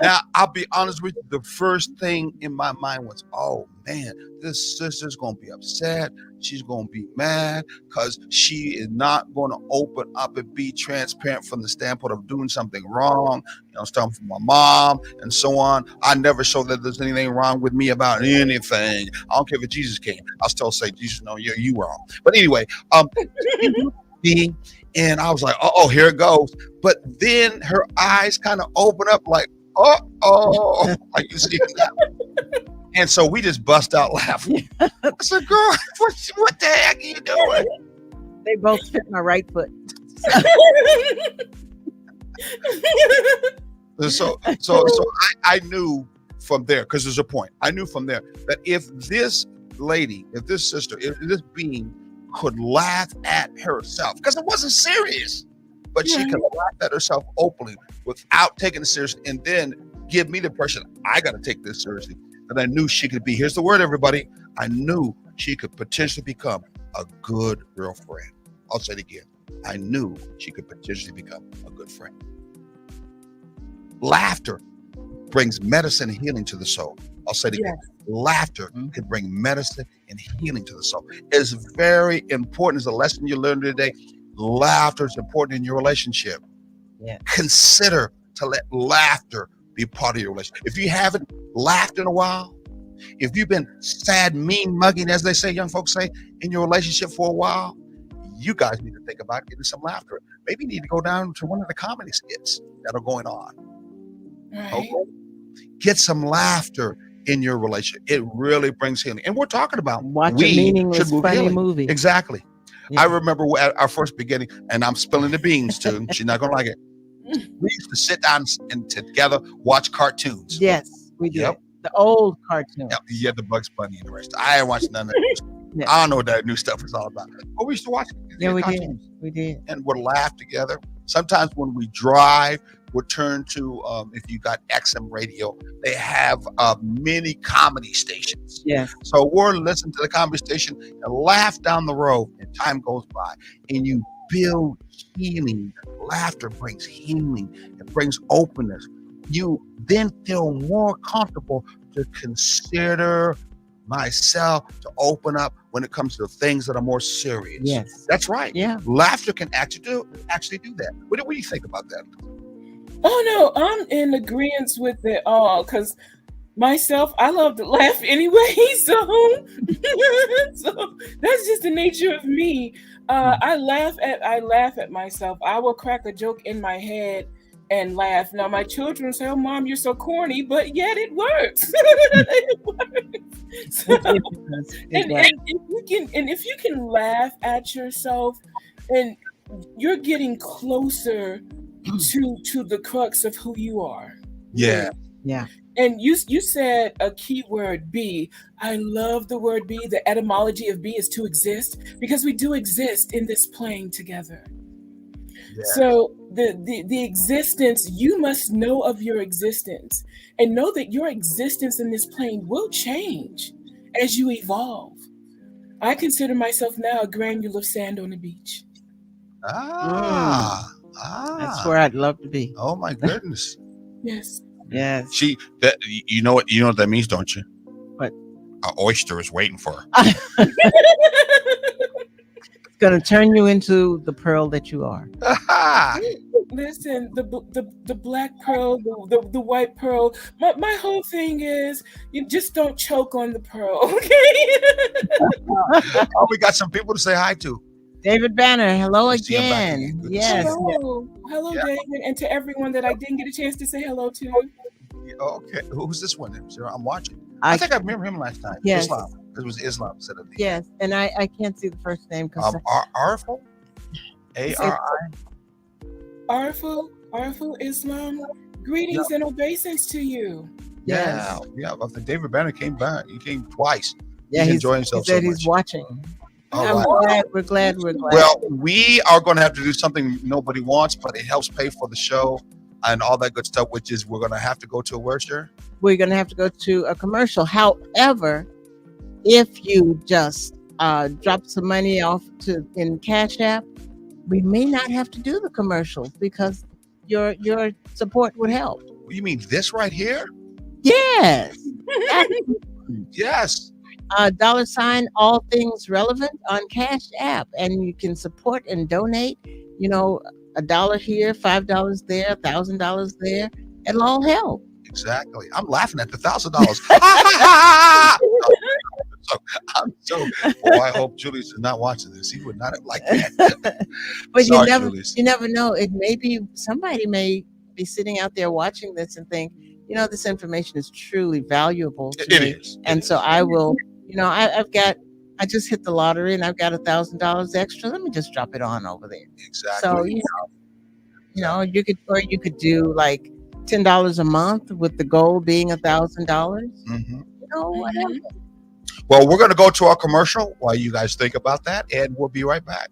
Speaker 1: Now, I'll be honest with you. The first thing in my mind was, oh man, this sister's going to be upset. She's going to be mad because she is not going to open up and be transparent from the standpoint of doing something wrong. Starting from my mom and so on. I never show that there's anything wrong with me about anything. I don't care if Jesus came. I'll still say, Jesus, no, you wrong. But anyway, and I was like, oh, here it goes. But then her eyes kind of open up like, oh, like you see that. And so we just bust out laughing. I said, girl, what the heck are you doing?
Speaker 2: They both fit my right foot.
Speaker 1: So I knew from there, because there's a point. I knew from there that if this lady, if this sister, if this being could laugh at herself, because it wasn't serious, but she could laugh at herself openly without taking it seriously, and then give me the impression I got to take this seriously. And I knew she could be, here's the word, everybody. I knew she could potentially become a good real friend. I'll say it again. I knew she could potentially become a good friend. Laughter brings medicine and healing to the soul. I'll say it again. Laughter can bring medicine and healing to the soul. It's very important. It's a lesson you learned today. Laughter is important in your relationship.
Speaker 2: Yeah.
Speaker 1: Consider to let laughter be part of your relationship. If you haven't laughed in a while, if you've been sad, mean, mugging, as they say, young folks say, in your relationship for a while, you guys need to think about getting some laughter. Maybe you need to go down to one of the comedy skits that are going on.
Speaker 3: Right.
Speaker 1: Okay? Get some laughter in your relationship. It really brings healing. And we're talking about
Speaker 2: Watch a meaningless,
Speaker 1: should move
Speaker 2: funny
Speaker 1: healing.
Speaker 2: movie.
Speaker 1: Exactly.
Speaker 2: Yeah.
Speaker 1: I remember at our first beginning, and I'm spilling the beans too. She's not going to like it. We used to sit down and together watch cartoons.
Speaker 2: Yes, we did.
Speaker 1: Yep.
Speaker 2: The old cartoon.
Speaker 1: Yeah, the Bugs Bunny and the rest. I ain't watched none of that.
Speaker 2: Yeah.
Speaker 1: I don't know what that new stuff is all about. But we used to watch it.
Speaker 2: Yeah, we
Speaker 1: cartoons.
Speaker 2: did. We did.
Speaker 1: And we'd laugh together. Sometimes when we drive, we'll turn to, if you got XM radio, they have many comedy stations.
Speaker 2: Yes.
Speaker 1: So we're listening to the comedy station and laugh down the road, and time goes by, and you build healing. Laughter brings healing. It brings openness. You then feel more comfortable to consider myself, to open up when it comes to things that are more serious.
Speaker 2: Yes.
Speaker 1: That's right.
Speaker 2: Yeah.
Speaker 1: Laughter can actually do that. What do you think about that?
Speaker 3: Oh no, I'm in agreement with it all because myself, I love to laugh anyway. So, so that's just the nature of me. I laugh at myself. I will crack a joke in my head and laugh. Now my children say, "Oh, Mom, you're so corny," but yet it works. It works. So, and if you can laugh at yourself, and you're getting closer to the crux of who you are.
Speaker 1: Yeah.
Speaker 2: Yeah.
Speaker 3: And you said a key word, be. I love the word be. The etymology of be is to exist, because we do exist in this plane together.
Speaker 1: Yes.
Speaker 3: So the existence, you must know of your existence and know that your existence in this plane will change as you evolve. I consider myself now a granule of sand on the beach.
Speaker 2: Mm,
Speaker 1: Ah,
Speaker 2: that's
Speaker 1: ah.
Speaker 2: where I'd love to be.
Speaker 1: Oh my goodness.
Speaker 3: Yes.
Speaker 2: Yes.
Speaker 1: She that you know what that means, don't you?
Speaker 2: But
Speaker 1: An oyster is waiting for her.
Speaker 2: it's going to turn you into the pearl that you are.
Speaker 3: Listen, the black pearl, the white pearl. My whole thing is you just don't choke on the pearl, okay?
Speaker 1: Oh, we got some people to say hi to.
Speaker 2: David Banner, hello
Speaker 1: We see him back again.
Speaker 2: again.
Speaker 1: Good to see
Speaker 2: Yes,
Speaker 1: you.
Speaker 2: yes.
Speaker 3: Hello,
Speaker 1: Yeah.
Speaker 3: David, and to everyone that I didn't get a chance to say hello to.
Speaker 1: Okay. Who's this one? Sarah, I'm watching.
Speaker 2: I
Speaker 1: I think I remember him last time.
Speaker 2: Yes.
Speaker 1: Islam. It was Islam instead of the
Speaker 2: Yes, and I can't see the first name because
Speaker 1: Arful? ARI?
Speaker 3: Arful Islam, greetings and obeisance to you.
Speaker 1: Yeah. Yeah. But the David Banner came back. He came twice.
Speaker 2: yeah,
Speaker 1: He's enjoying
Speaker 2: he
Speaker 1: himself
Speaker 2: said
Speaker 1: so
Speaker 2: he's
Speaker 1: much.
Speaker 2: watching.
Speaker 1: All
Speaker 2: I'm
Speaker 1: right.
Speaker 2: glad. We're glad.
Speaker 1: Well, we are going to have to do something nobody wants, but it helps pay for the show and all that good stuff, which is we're going to have to go to a word share.
Speaker 2: We're going to have to go to a commercial. However, if you just drop some money off in Cash App, we may not have to do the commercials because your support would help.
Speaker 1: You mean this right here?
Speaker 2: Yes.
Speaker 1: Yes.
Speaker 2: $ all things relevant on Cash App, and you can support and donate. $1 here, $5 there, $1,000 there. It'll all help.
Speaker 1: Exactly. I'm laughing at the $1,000. So, boy, I hope Julius is not watching this. He would not have liked that.
Speaker 2: But
Speaker 1: Sorry, Julius.
Speaker 2: you never know. It may be somebody may be sitting out there watching this and think, this information is truly valuable to
Speaker 1: It
Speaker 2: me.
Speaker 1: is.
Speaker 2: And so I will, I just hit the lottery and I've got $1,000 extra. Let me just drop it on over there.
Speaker 1: Exactly.
Speaker 2: So, you could do like $10 a month with the goal being $1,000.
Speaker 1: Mm-hmm.
Speaker 2: Whatever.
Speaker 1: Well, we're going to go to our commercial while you guys think about that, and we'll be right back.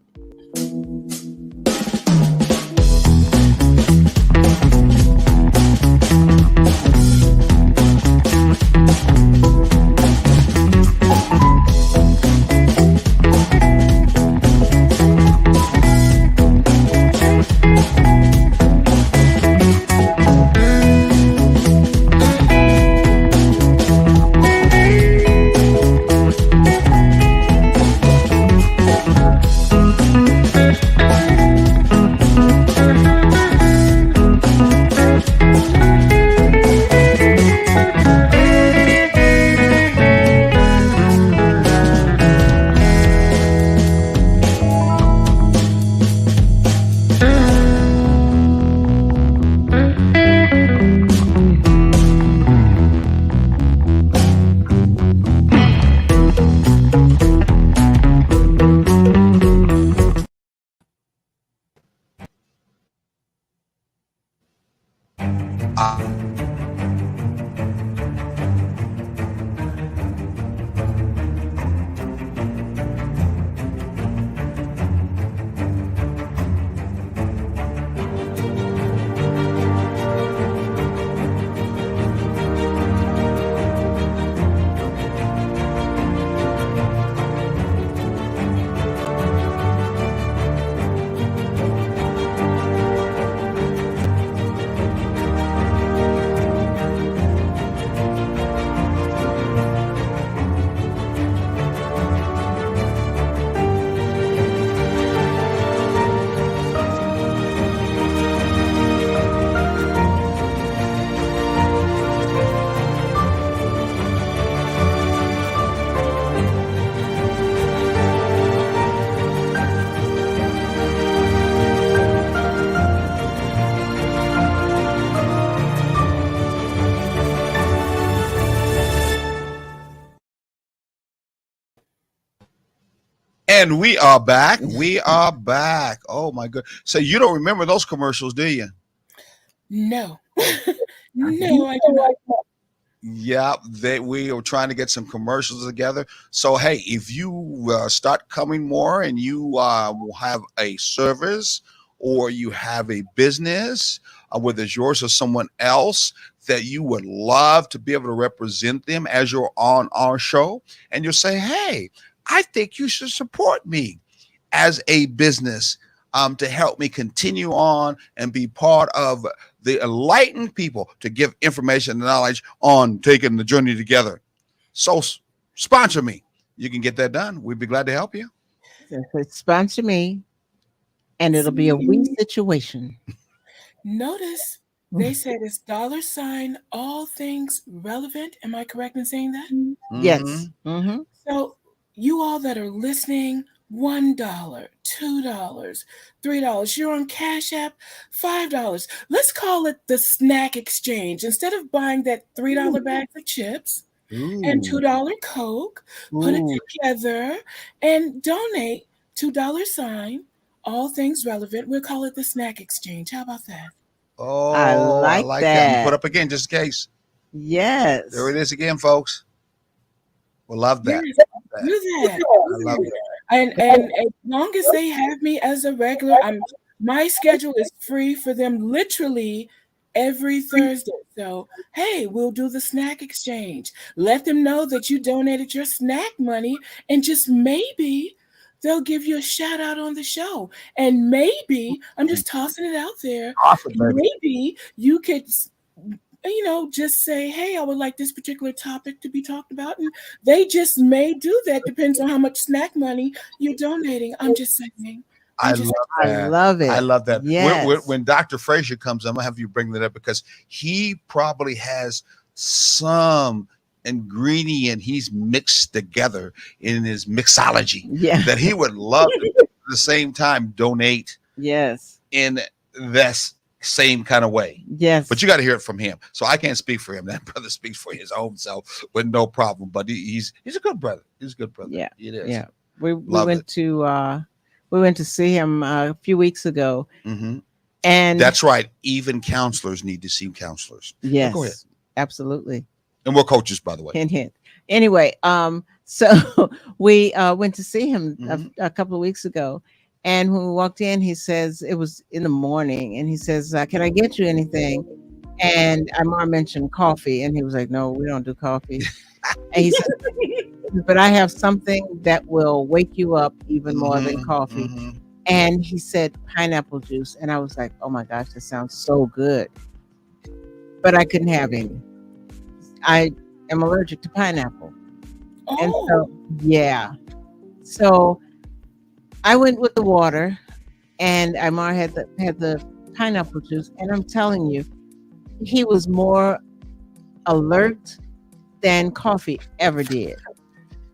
Speaker 1: And we are back. We are back. Oh my god! So you don't remember those commercials, do you?
Speaker 3: No. No, I do not.
Speaker 1: Yeah, we are trying to get some commercials together. So hey, if you start coming more and you will have a service or you have a business, whether it's yours or someone else, that you would love to be able to represent them as you're on our show, and you'll say, hey, I think you should support me as a business, to help me continue on and be part of the enlightened people to give information and knowledge on taking the journey together. So sponsor me. You can get that done. We'd be glad to help you.
Speaker 2: So sponsor me, and it'll be a we situation.
Speaker 3: Notice they said it's $, all things relevant. Am I correct in saying that?
Speaker 2: Yes.
Speaker 1: Mm-hmm.
Speaker 3: So, you all that are listening, $1, $2, $3. You're on Cash App, $5. Let's call it the snack exchange. Instead of buying that $3 bag of chips and
Speaker 1: Ooh.
Speaker 3: $2 Coke, put it
Speaker 2: Ooh,
Speaker 3: together and donate $2, all things relevant. We'll call it the snack exchange. How about that?
Speaker 2: I
Speaker 1: Oh, I
Speaker 2: like
Speaker 1: like that. I'm gonna put
Speaker 2: that.
Speaker 1: up again just in case. There
Speaker 2: Yes.
Speaker 1: it is again, folks. We'll love that.
Speaker 3: Yes,
Speaker 1: That.
Speaker 3: do that.
Speaker 1: I
Speaker 3: Do
Speaker 1: love
Speaker 3: that.
Speaker 1: that.
Speaker 3: And as long as they have me as a regular, my schedule is free for them literally every Thursday. So, hey, we'll do the snack exchange. Let them know that you donated your snack money, and just maybe they'll give you a shout out on the show. And maybe, I'm just tossing it out there,
Speaker 1: Awesome, baby.
Speaker 3: maybe you could just say, hey, I would like this particular topic to be talked about. And they just may do that. Depends on how much snack money you're donating. I'm just saying.
Speaker 1: I
Speaker 3: I'm just
Speaker 1: love
Speaker 2: I
Speaker 1: that.
Speaker 2: love
Speaker 1: I
Speaker 2: it.
Speaker 1: love that.
Speaker 2: Yes.
Speaker 1: When Dr. Frazier comes, I'm gonna have you bring that up because he probably has some ingredient he's mixed together in his mixology
Speaker 2: Yeah.
Speaker 1: that he would love to at the same time donate
Speaker 2: Yes.
Speaker 1: in this same kind of way.
Speaker 2: Yes.
Speaker 1: But you got to hear it from him. So I can't speak for him. That brother speaks for his own self with no problem. But he's a good brother. He's a good brother.
Speaker 2: Yeah.
Speaker 1: It is.
Speaker 2: Yeah. We
Speaker 1: Love
Speaker 2: went
Speaker 1: it.
Speaker 2: to see him a few weeks ago,
Speaker 1: Hmm.
Speaker 2: and
Speaker 1: That's right. Even counselors need to see counselors.
Speaker 2: yes,
Speaker 1: Go ahead.
Speaker 2: absolutely.
Speaker 1: And we're coaches, by the way.
Speaker 2: Hint, hint. Anyway, so we went to see him
Speaker 1: Mhm.
Speaker 2: a couple of weeks ago, and when we walked in, he says it was in the morning, and he says, "Can I get you anything?" And Amar mentioned coffee, and he was like, "No, we don't do coffee." And he said, "But I have something that will wake you up even more than coffee."
Speaker 1: Mhm.
Speaker 2: And he said pineapple juice, and I was like, "Oh my gosh, that sounds so good!" But I couldn't have any. I am allergic to pineapple. And
Speaker 3: Oh,
Speaker 2: so, yeah. So I went with the water, and Amar had the pineapple juice, and I'm telling you, he was more alert than coffee ever did.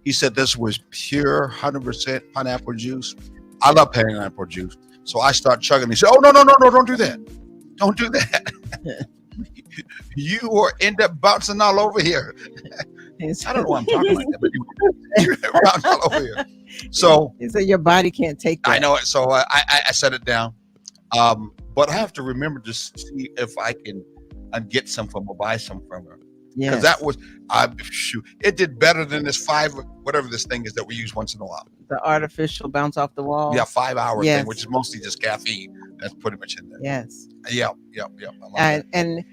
Speaker 1: He said this was pure 100% pineapple juice. I love pineapple juice. So I start chugging. He said, "Oh, no, don't do that. Don't do that. You will end up bouncing all over here." I don't know why I'm talking like that, but you're bouncing all over here. So
Speaker 2: He said your body can't take that.
Speaker 1: I know it. So I set it down. But I have to remember to see if I can get some from or buy some from her. Because
Speaker 2: Yes.
Speaker 1: that was, shoot, it did better than this whatever this thing is that we use once in a while.
Speaker 2: The artificial bounce off the wall.
Speaker 1: Yeah, 5 hour
Speaker 2: Yes.
Speaker 1: thing, which is mostly just caffeine. That's pretty much in there.
Speaker 2: Yes.
Speaker 1: Yeah. I love that.
Speaker 2: And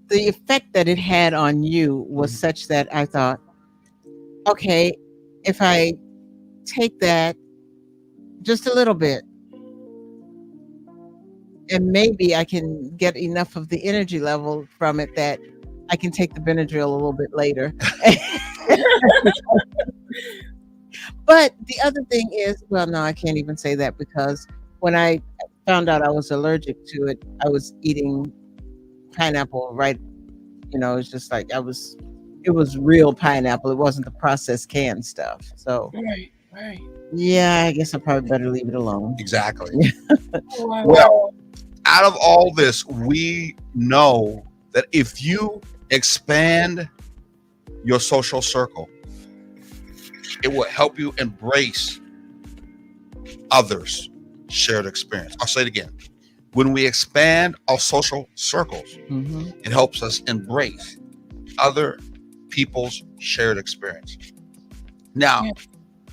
Speaker 2: the effect that it had on you was such that I thought, okay, if I take that just a little bit, and maybe I can get enough of the energy level from it that I can take the Benadryl a little bit later. But the other thing is, well, no, I can't even say that, because when I found out I was allergic to it, I was eating pineapple right. It's just like it was real pineapple. It wasn't the processed canned stuff. So
Speaker 3: right.
Speaker 2: yeah, I guess I probably better leave it alone.
Speaker 1: Exactly.
Speaker 3: Oh, wow.
Speaker 1: Well, out of all this, we know that if you expand your social circle, it will help you embrace others' shared experience. I'll say it again. When we expand our social circles,
Speaker 2: Mhm.
Speaker 1: it helps us embrace other people's shared experience. Now,
Speaker 3: Yeah.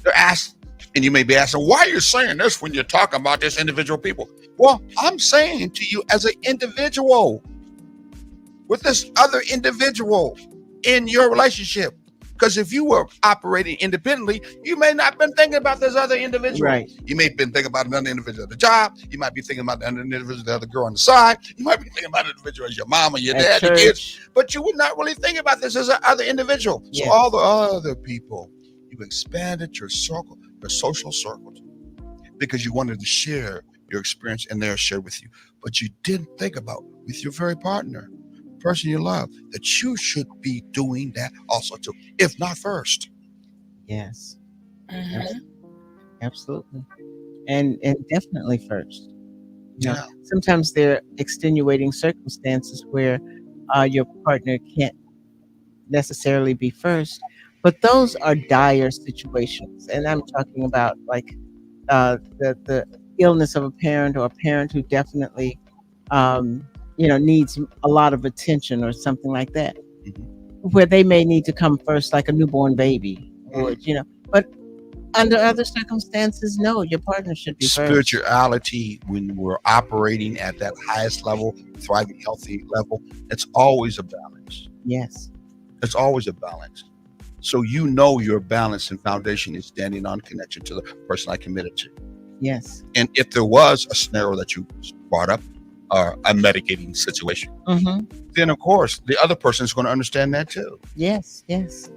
Speaker 1: they're asked And you may be asking, why are you saying this when you're talking about this individual people? Well, I'm saying to you as an individual with this other individual in your relationship. Because if you were operating independently, you may not have been thinking about this other individual.
Speaker 2: Right.
Speaker 1: You may have been thinking about another individual at the job. You might be thinking about the other individual, the other girl on the side. You might be thinking about an individual as your mom or your
Speaker 2: At
Speaker 1: dad, your kids.
Speaker 2: church.
Speaker 1: But you would not really think about this as another individual. So
Speaker 2: Yes.
Speaker 1: all the other people, you expanded your circle, your social circle, because you wanted to share your experience and they're shared with you. But you didn't think about with your very partner, person you love, that you should be doing that also too, if not first.
Speaker 2: Yes.
Speaker 3: Mhm.
Speaker 2: Absolutely. And definitely first. You know,
Speaker 1: Yeah.
Speaker 2: sometimes there are extenuating circumstances where your partner can't necessarily be first, but those are dire situations. And I'm talking about like the illness of a parent or a parent who definitely, needs a lot of attention or something like that, where they may need to come first, like a newborn baby, or but under other circumstances, no, your partner should be first.
Speaker 1: Spirituality, when we're operating at that highest level, thriving, healthy level, it's always a balance.
Speaker 2: Yes.
Speaker 1: It's always a balance. So your balance and foundation is standing on connection to the person I committed to.
Speaker 2: Yes.
Speaker 1: And if there was a scenario that you brought up, or a medicating situation, then of course the other person is going to understand that too.
Speaker 2: Yes. Yes.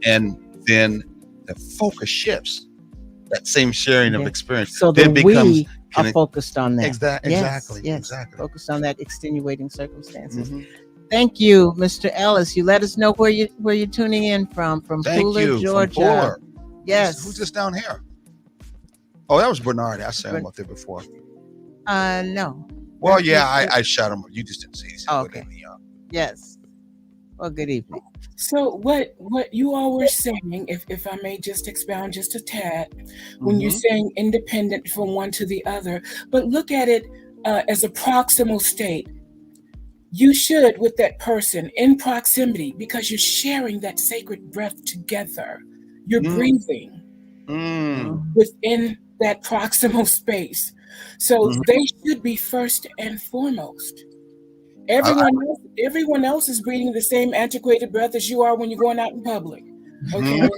Speaker 1: And then the focus shifts. That same sharing of experience.
Speaker 2: So
Speaker 1: then
Speaker 2: we are focused on that.
Speaker 1: Exactly.
Speaker 2: Yes.
Speaker 1: Exactly.
Speaker 2: Focused on that extenuating circumstances.
Speaker 1: Mhm.
Speaker 2: Thank you, Mr. Ellis. You let us know where you're tuning in from
Speaker 1: Thank
Speaker 2: Pooler,
Speaker 1: you.
Speaker 2: Georgia.
Speaker 1: From Pooler.
Speaker 2: Yes.
Speaker 1: Who's this down here? Oh, that was Bernard. I saw him up there before.
Speaker 2: No.
Speaker 1: Well, yeah, I shot him. You just didn't see.
Speaker 2: Oh, okay. Yes. Well, good evening.
Speaker 3: So what you all were saying, if I may just expound just a tad, when you're saying independent from one to the other, but look at it as a proximal state. You should, with that person in proximity, because you're sharing that sacred breath together. You're breathing within that proximal space. So they should be first and foremost. Everyone else is breathing the same antiquated breath as you are when you're going out in public. Okay.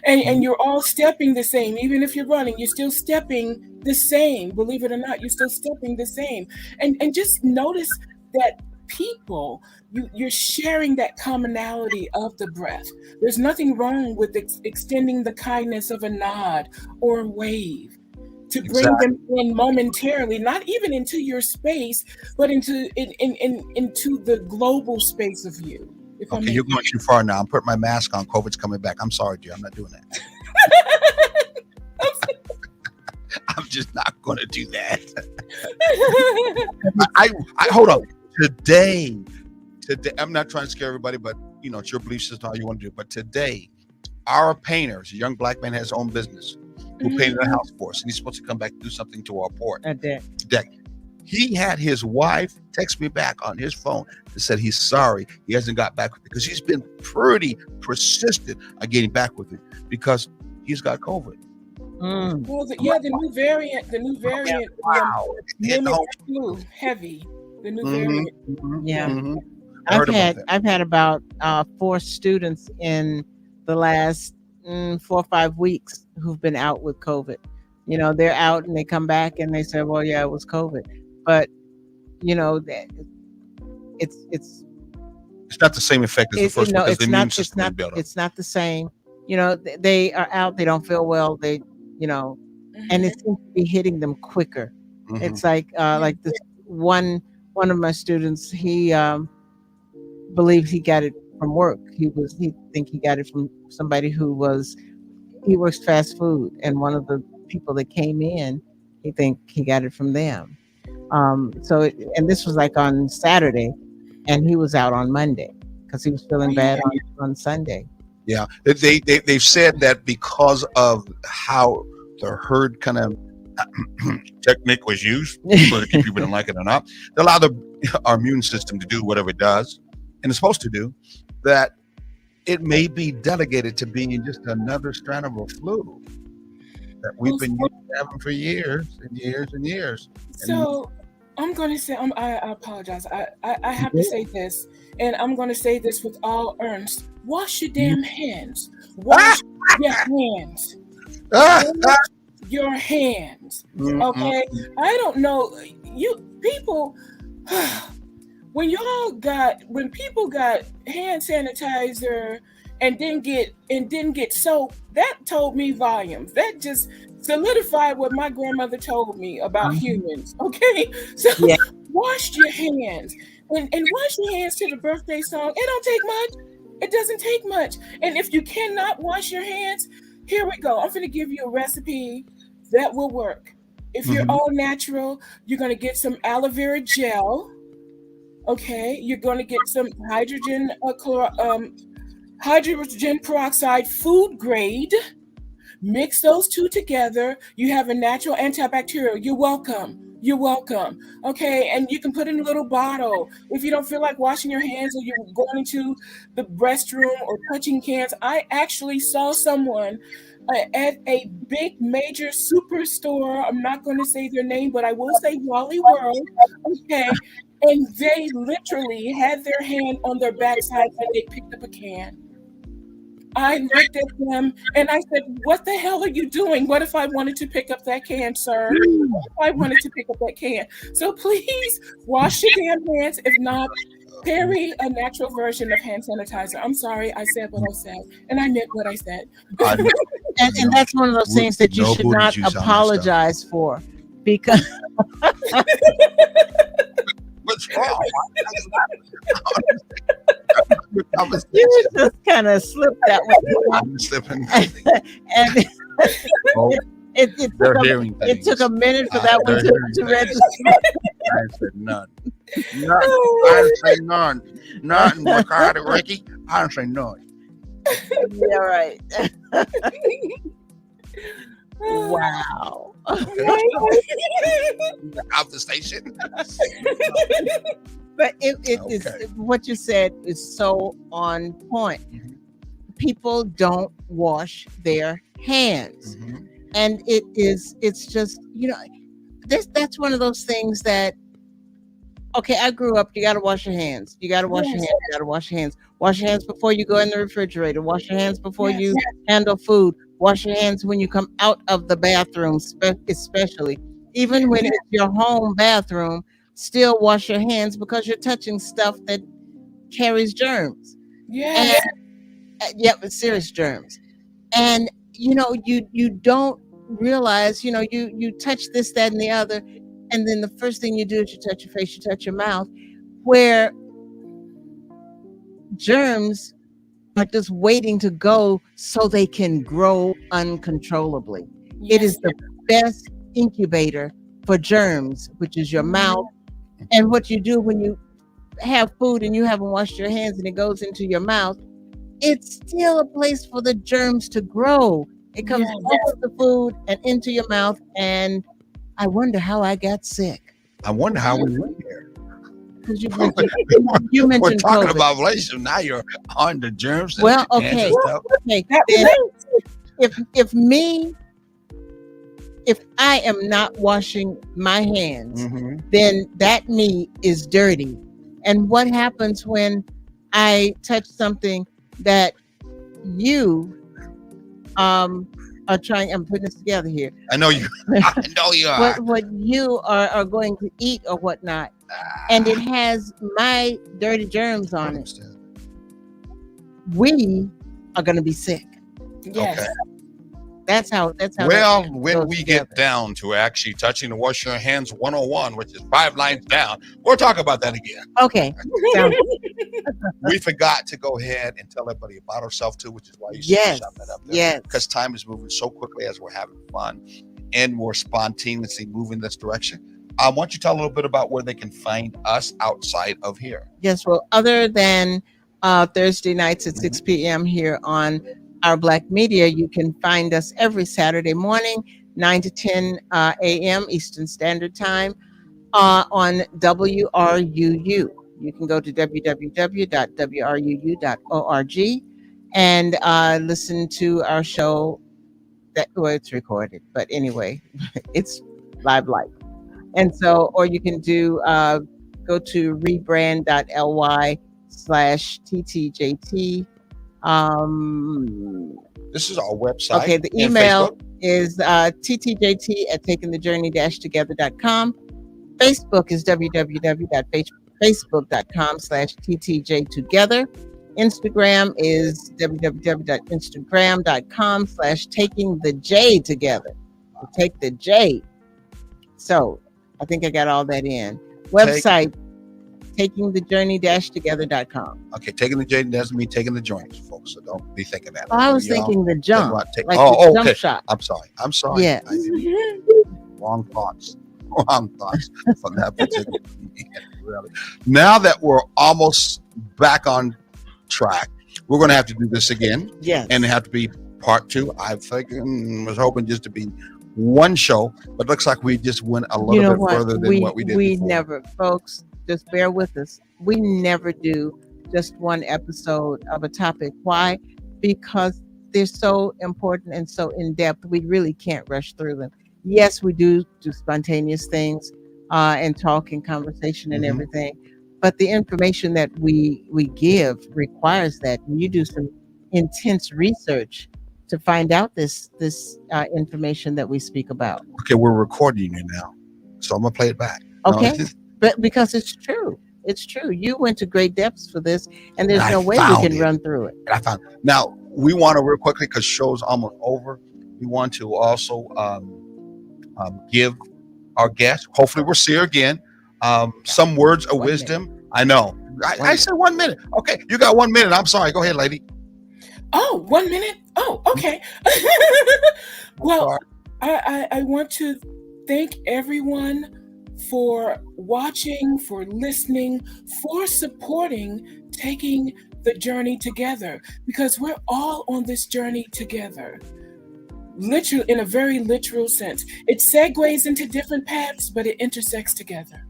Speaker 3: And you're all stepping the same. Even if you're running, you're still stepping the same. Believe it or not, you're still stepping the same. And just notice that people, you're sharing that commonality of the breath. There's nothing wrong with extending the kindness of a nod or a wave to bring them in momentarily, not even into your space, but into the global space of you.
Speaker 1: Okay, you're going too far now. I'm putting my mask on. COVID's coming back. I'm sorry, dear. I'm not doing that. I'm just not going to do that. I hold on. Today, I'm not trying to scare everybody, but it's your belief system, how you want to do it. But today, our painters, a young black man has his own business, who painted a house for us, and he's supposed to come back and do something to our port.
Speaker 2: A
Speaker 1: deck. He had his wife text me back on his phone and said he's sorry he hasn't got back with it, because he's been pretty persistent on getting back with it because he's got COVID.
Speaker 3: Well, the new variant.
Speaker 1: Wow.
Speaker 3: Heavy. The new variant.
Speaker 2: Yeah. I've had about 4 students in the last 4 or 5 weeks who've been out with COVID. They're out and they come back and they say, well, yeah, it was COVID. But, it's
Speaker 1: not the same effect as the first one, because the immune system is built up.
Speaker 2: It's not the same. They are out, they don't feel well, and it seems to be hitting them quicker. It's like this one of my students, he believes he got it from work. He think he got it from somebody he works fast food, and one of the people that came in, he think he got it from them. And this was like on Saturday, and he was out on Monday because he was feeling bad on Sunday.
Speaker 1: Yeah, they've said that because of how the herd kind of technique was used, whether people didn't like it or not, they allow our immune system to do whatever it does and it's supposed to do. That it may be delegated to being just another strand of a flu that we've
Speaker 3: Well,
Speaker 1: been used to having for years and years and years. And
Speaker 3: so I'm going to say, I apologize. I have to
Speaker 1: yeah.
Speaker 3: say this, and I'm going to say this with all earnest. Wash your
Speaker 1: Mhm.
Speaker 3: damn hands.
Speaker 1: Ah!
Speaker 3: Wash your hands.
Speaker 1: Ah!
Speaker 3: Wash your hands.
Speaker 1: Mm-mm.
Speaker 3: Okay? I don't know. You people, when people got hand sanitizer and didn't get soap, that told me volumes. That just solidified what my grandmother told me about
Speaker 2: Mhm.
Speaker 3: humans. Okay, so
Speaker 2: Yeah.
Speaker 3: wash your hands and wash your hands to the birthday song. It don't take much. It doesn't take much. And if you cannot wash your hands, here we go. I'm going to give you a recipe that will work. If you're
Speaker 1: Mhm.
Speaker 3: all natural, you're going to get some aloe vera gel. Okay, you're going to get some hydrogen peroxide food grade. Mix those two together. You have a natural antibacterial. You're welcome. You're welcome. Okay, and you can put it in a little bottle. If you don't feel like washing your hands or you're going to the restroom or touching cans, I actually saw someone at a big major superstore. I'm not going to say their name, but I will say Wally World. Okay, and they literally had their hand on their backside and they picked up a can. I looked at them and I said, "What the hell are you doing? What if I wanted to pick up that can, sir? What if I wanted to pick up that can?" So please wash your damn hands. If not, carry a natural version of hand sanitizer. I'm sorry, I said what I said, and I meant what I said.
Speaker 1: I know.
Speaker 2: And that's one of those things that you
Speaker 1: No
Speaker 2: should
Speaker 1: booty
Speaker 2: not
Speaker 1: juice on this stuff.
Speaker 2: apologize for, because
Speaker 1: What's wrong? I was
Speaker 2: you just kind of slipped that one.
Speaker 1: I'm slipping.
Speaker 2: And
Speaker 1: Oh,
Speaker 2: it
Speaker 1: they're
Speaker 2: took
Speaker 1: hearing
Speaker 2: a, it took a
Speaker 1: things.
Speaker 2: minute for that one
Speaker 1: They're
Speaker 2: to
Speaker 1: hearing
Speaker 2: to
Speaker 1: things.
Speaker 2: register.
Speaker 1: I said none. None. I didn't say none. None, Ricardo, Ricky. I didn't say none.
Speaker 2: Yeah, right. Wow.
Speaker 1: Out the station.
Speaker 2: But it is
Speaker 1: Okay.
Speaker 2: what you said is so on point.
Speaker 1: Mhm.
Speaker 2: People don't wash their hands.
Speaker 1: Mhm.
Speaker 2: And it's just, that's one of those things that, okay, I grew up, you got to wash your hands. You got to wash your
Speaker 3: Yes.
Speaker 2: hands. You got to wash your hands. Wash your hands before you go in the refrigerator. Wash your hands before
Speaker 3: Yes.
Speaker 2: you handle food. Wash your hands when you come out of the bathroom, especially. Even when it's your home bathroom, still wash your hands because you're touching stuff that carries germs.
Speaker 3: Yes.
Speaker 2: And serious germs. And you don't realize, you touch this, that, and the other, and then the first thing you do is you touch your face, you touch your mouth, where germs are just waiting to go so they can grow uncontrollably. It is the best incubator for germs, which is your mouth. And what you do when you have food and you haven't washed your hands and it goes into your mouth, it's still a place for the germs to grow. It comes off of the food and into your mouth. And I wonder how I got sick.
Speaker 1: I wonder how we went here.
Speaker 2: Because you
Speaker 1: We're
Speaker 2: mentioned
Speaker 1: talking
Speaker 2: COVID.
Speaker 1: about relations. Now you're on the germs. And
Speaker 2: Well,
Speaker 1: cancer
Speaker 2: okay.
Speaker 1: stuff.
Speaker 2: Okay, then if I am not washing my hands,
Speaker 1: Mhm.
Speaker 2: then that me is dirty. And what happens when I touch something that you are trying? I'm putting this together here.
Speaker 1: I know you. I know you are.
Speaker 2: What you are going to eat or whatnot, and it has my dirty germs on it. We are going to be sick.
Speaker 3: Yes.
Speaker 1: Okay.
Speaker 2: That's how.
Speaker 1: Well,
Speaker 2: that
Speaker 1: when
Speaker 2: goes
Speaker 1: we
Speaker 2: together.
Speaker 1: get down to actually touching the wash your hands 101, which is 5 lines down, we'll talk about that again.
Speaker 2: Okay. Sounds
Speaker 1: We forgot to go ahead and tell everybody about ourselves too, which is why you
Speaker 2: Yes.
Speaker 1: shut that up there.
Speaker 2: Yes.
Speaker 1: Because time is moving so quickly as we're having fun and we're spontaneously moving this direction. I want you to tell a little bit about where they can find us outside of here.
Speaker 2: Yes. Well, other than Thursday nights at 6 p.m. here on Our Black Media, you can find us every Saturday morning, 9 to 10 a.m. Eastern Standard Time on WRUU. You can go to www.wruu.org. and listen to our show. Well, it's recorded, but anyway, it's live. And so, or you can do go to rebrand.ly/ttjt.
Speaker 1: This is our website.
Speaker 2: Okay, the email is ttjt@takingthejourney-together.com. Facebook is www.facebook.com/ttjtogether. Instagram is www.instagram.com/takingthej take the J. So I think I got all that in. Website, takingthejourney-together.com.
Speaker 1: Okay, taking the journey doesn't mean taking the joint, folks. So don't be thinking that.
Speaker 2: Oh, I was thinking the jump.
Speaker 1: Like
Speaker 2: the jump
Speaker 1: okay.
Speaker 2: shot.
Speaker 1: I'm sorry.
Speaker 2: Yeah.
Speaker 1: Wrong thoughts from that particular really. Now that we're almost back on track, we're going to have to do this again.
Speaker 2: Yes.
Speaker 1: And it have to be part 2. I was hoping just to be one show, but it looks like we just went a little bit further than what we did before.
Speaker 2: Never, folks, just bear with us. We never do just one episode of a topic. Why? Because they're so important and so in depth. We really can't rush through them. Yes, we do spontaneous things and talk and conversation and everything, but the information that we give requires that you do some intense research to find out this information that we speak about.
Speaker 1: Okay, we're recording you now, so I'm gonna play it back.
Speaker 2: Okay, but because it's true. It's true. You went to great depths for this, and there's no way we can run through it.
Speaker 1: I found. Now we want to real quickly, because show's almost over. We want to also give our guests. Hopefully, we'll see her again. Some words of wisdom. I know. I said 1 minute. Okay, you got 1 minute. I'm sorry. Go ahead, lady.
Speaker 3: Oh, 1 minute? Oh, okay. Well, I want to thank everyone for watching, for listening, for supporting Taking the Journey Together, because we're all on this journey together. Literally, in a very literal sense. It segues into different paths, but it intersects together.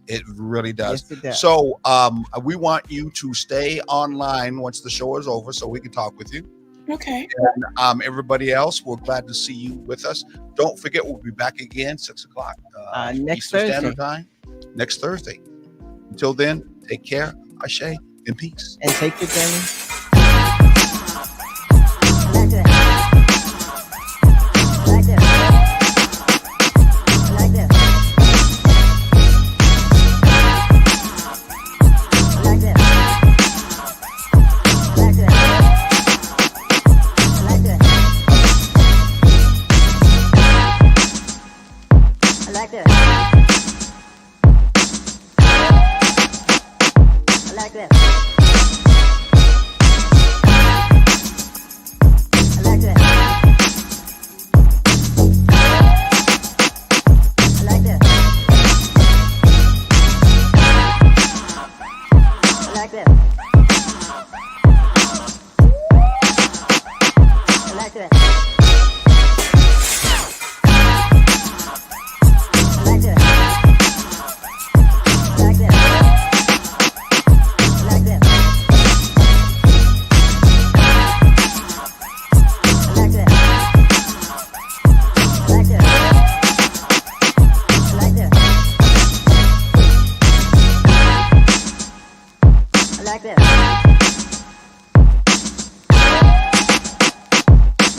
Speaker 1: It really does.
Speaker 2: Yes, it does.
Speaker 1: So we want you to stay online once the show is over so we can talk with you.
Speaker 3: Okay.
Speaker 1: And everybody else, we're glad to see you with us. Don't forget, we'll be back again 6 o'clock
Speaker 2: next
Speaker 1: Eastern
Speaker 2: Thursday.
Speaker 1: Standard Time. Next Thursday. Until then, take care, Ashe, and peace.
Speaker 2: And take the journey.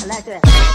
Speaker 4: like this.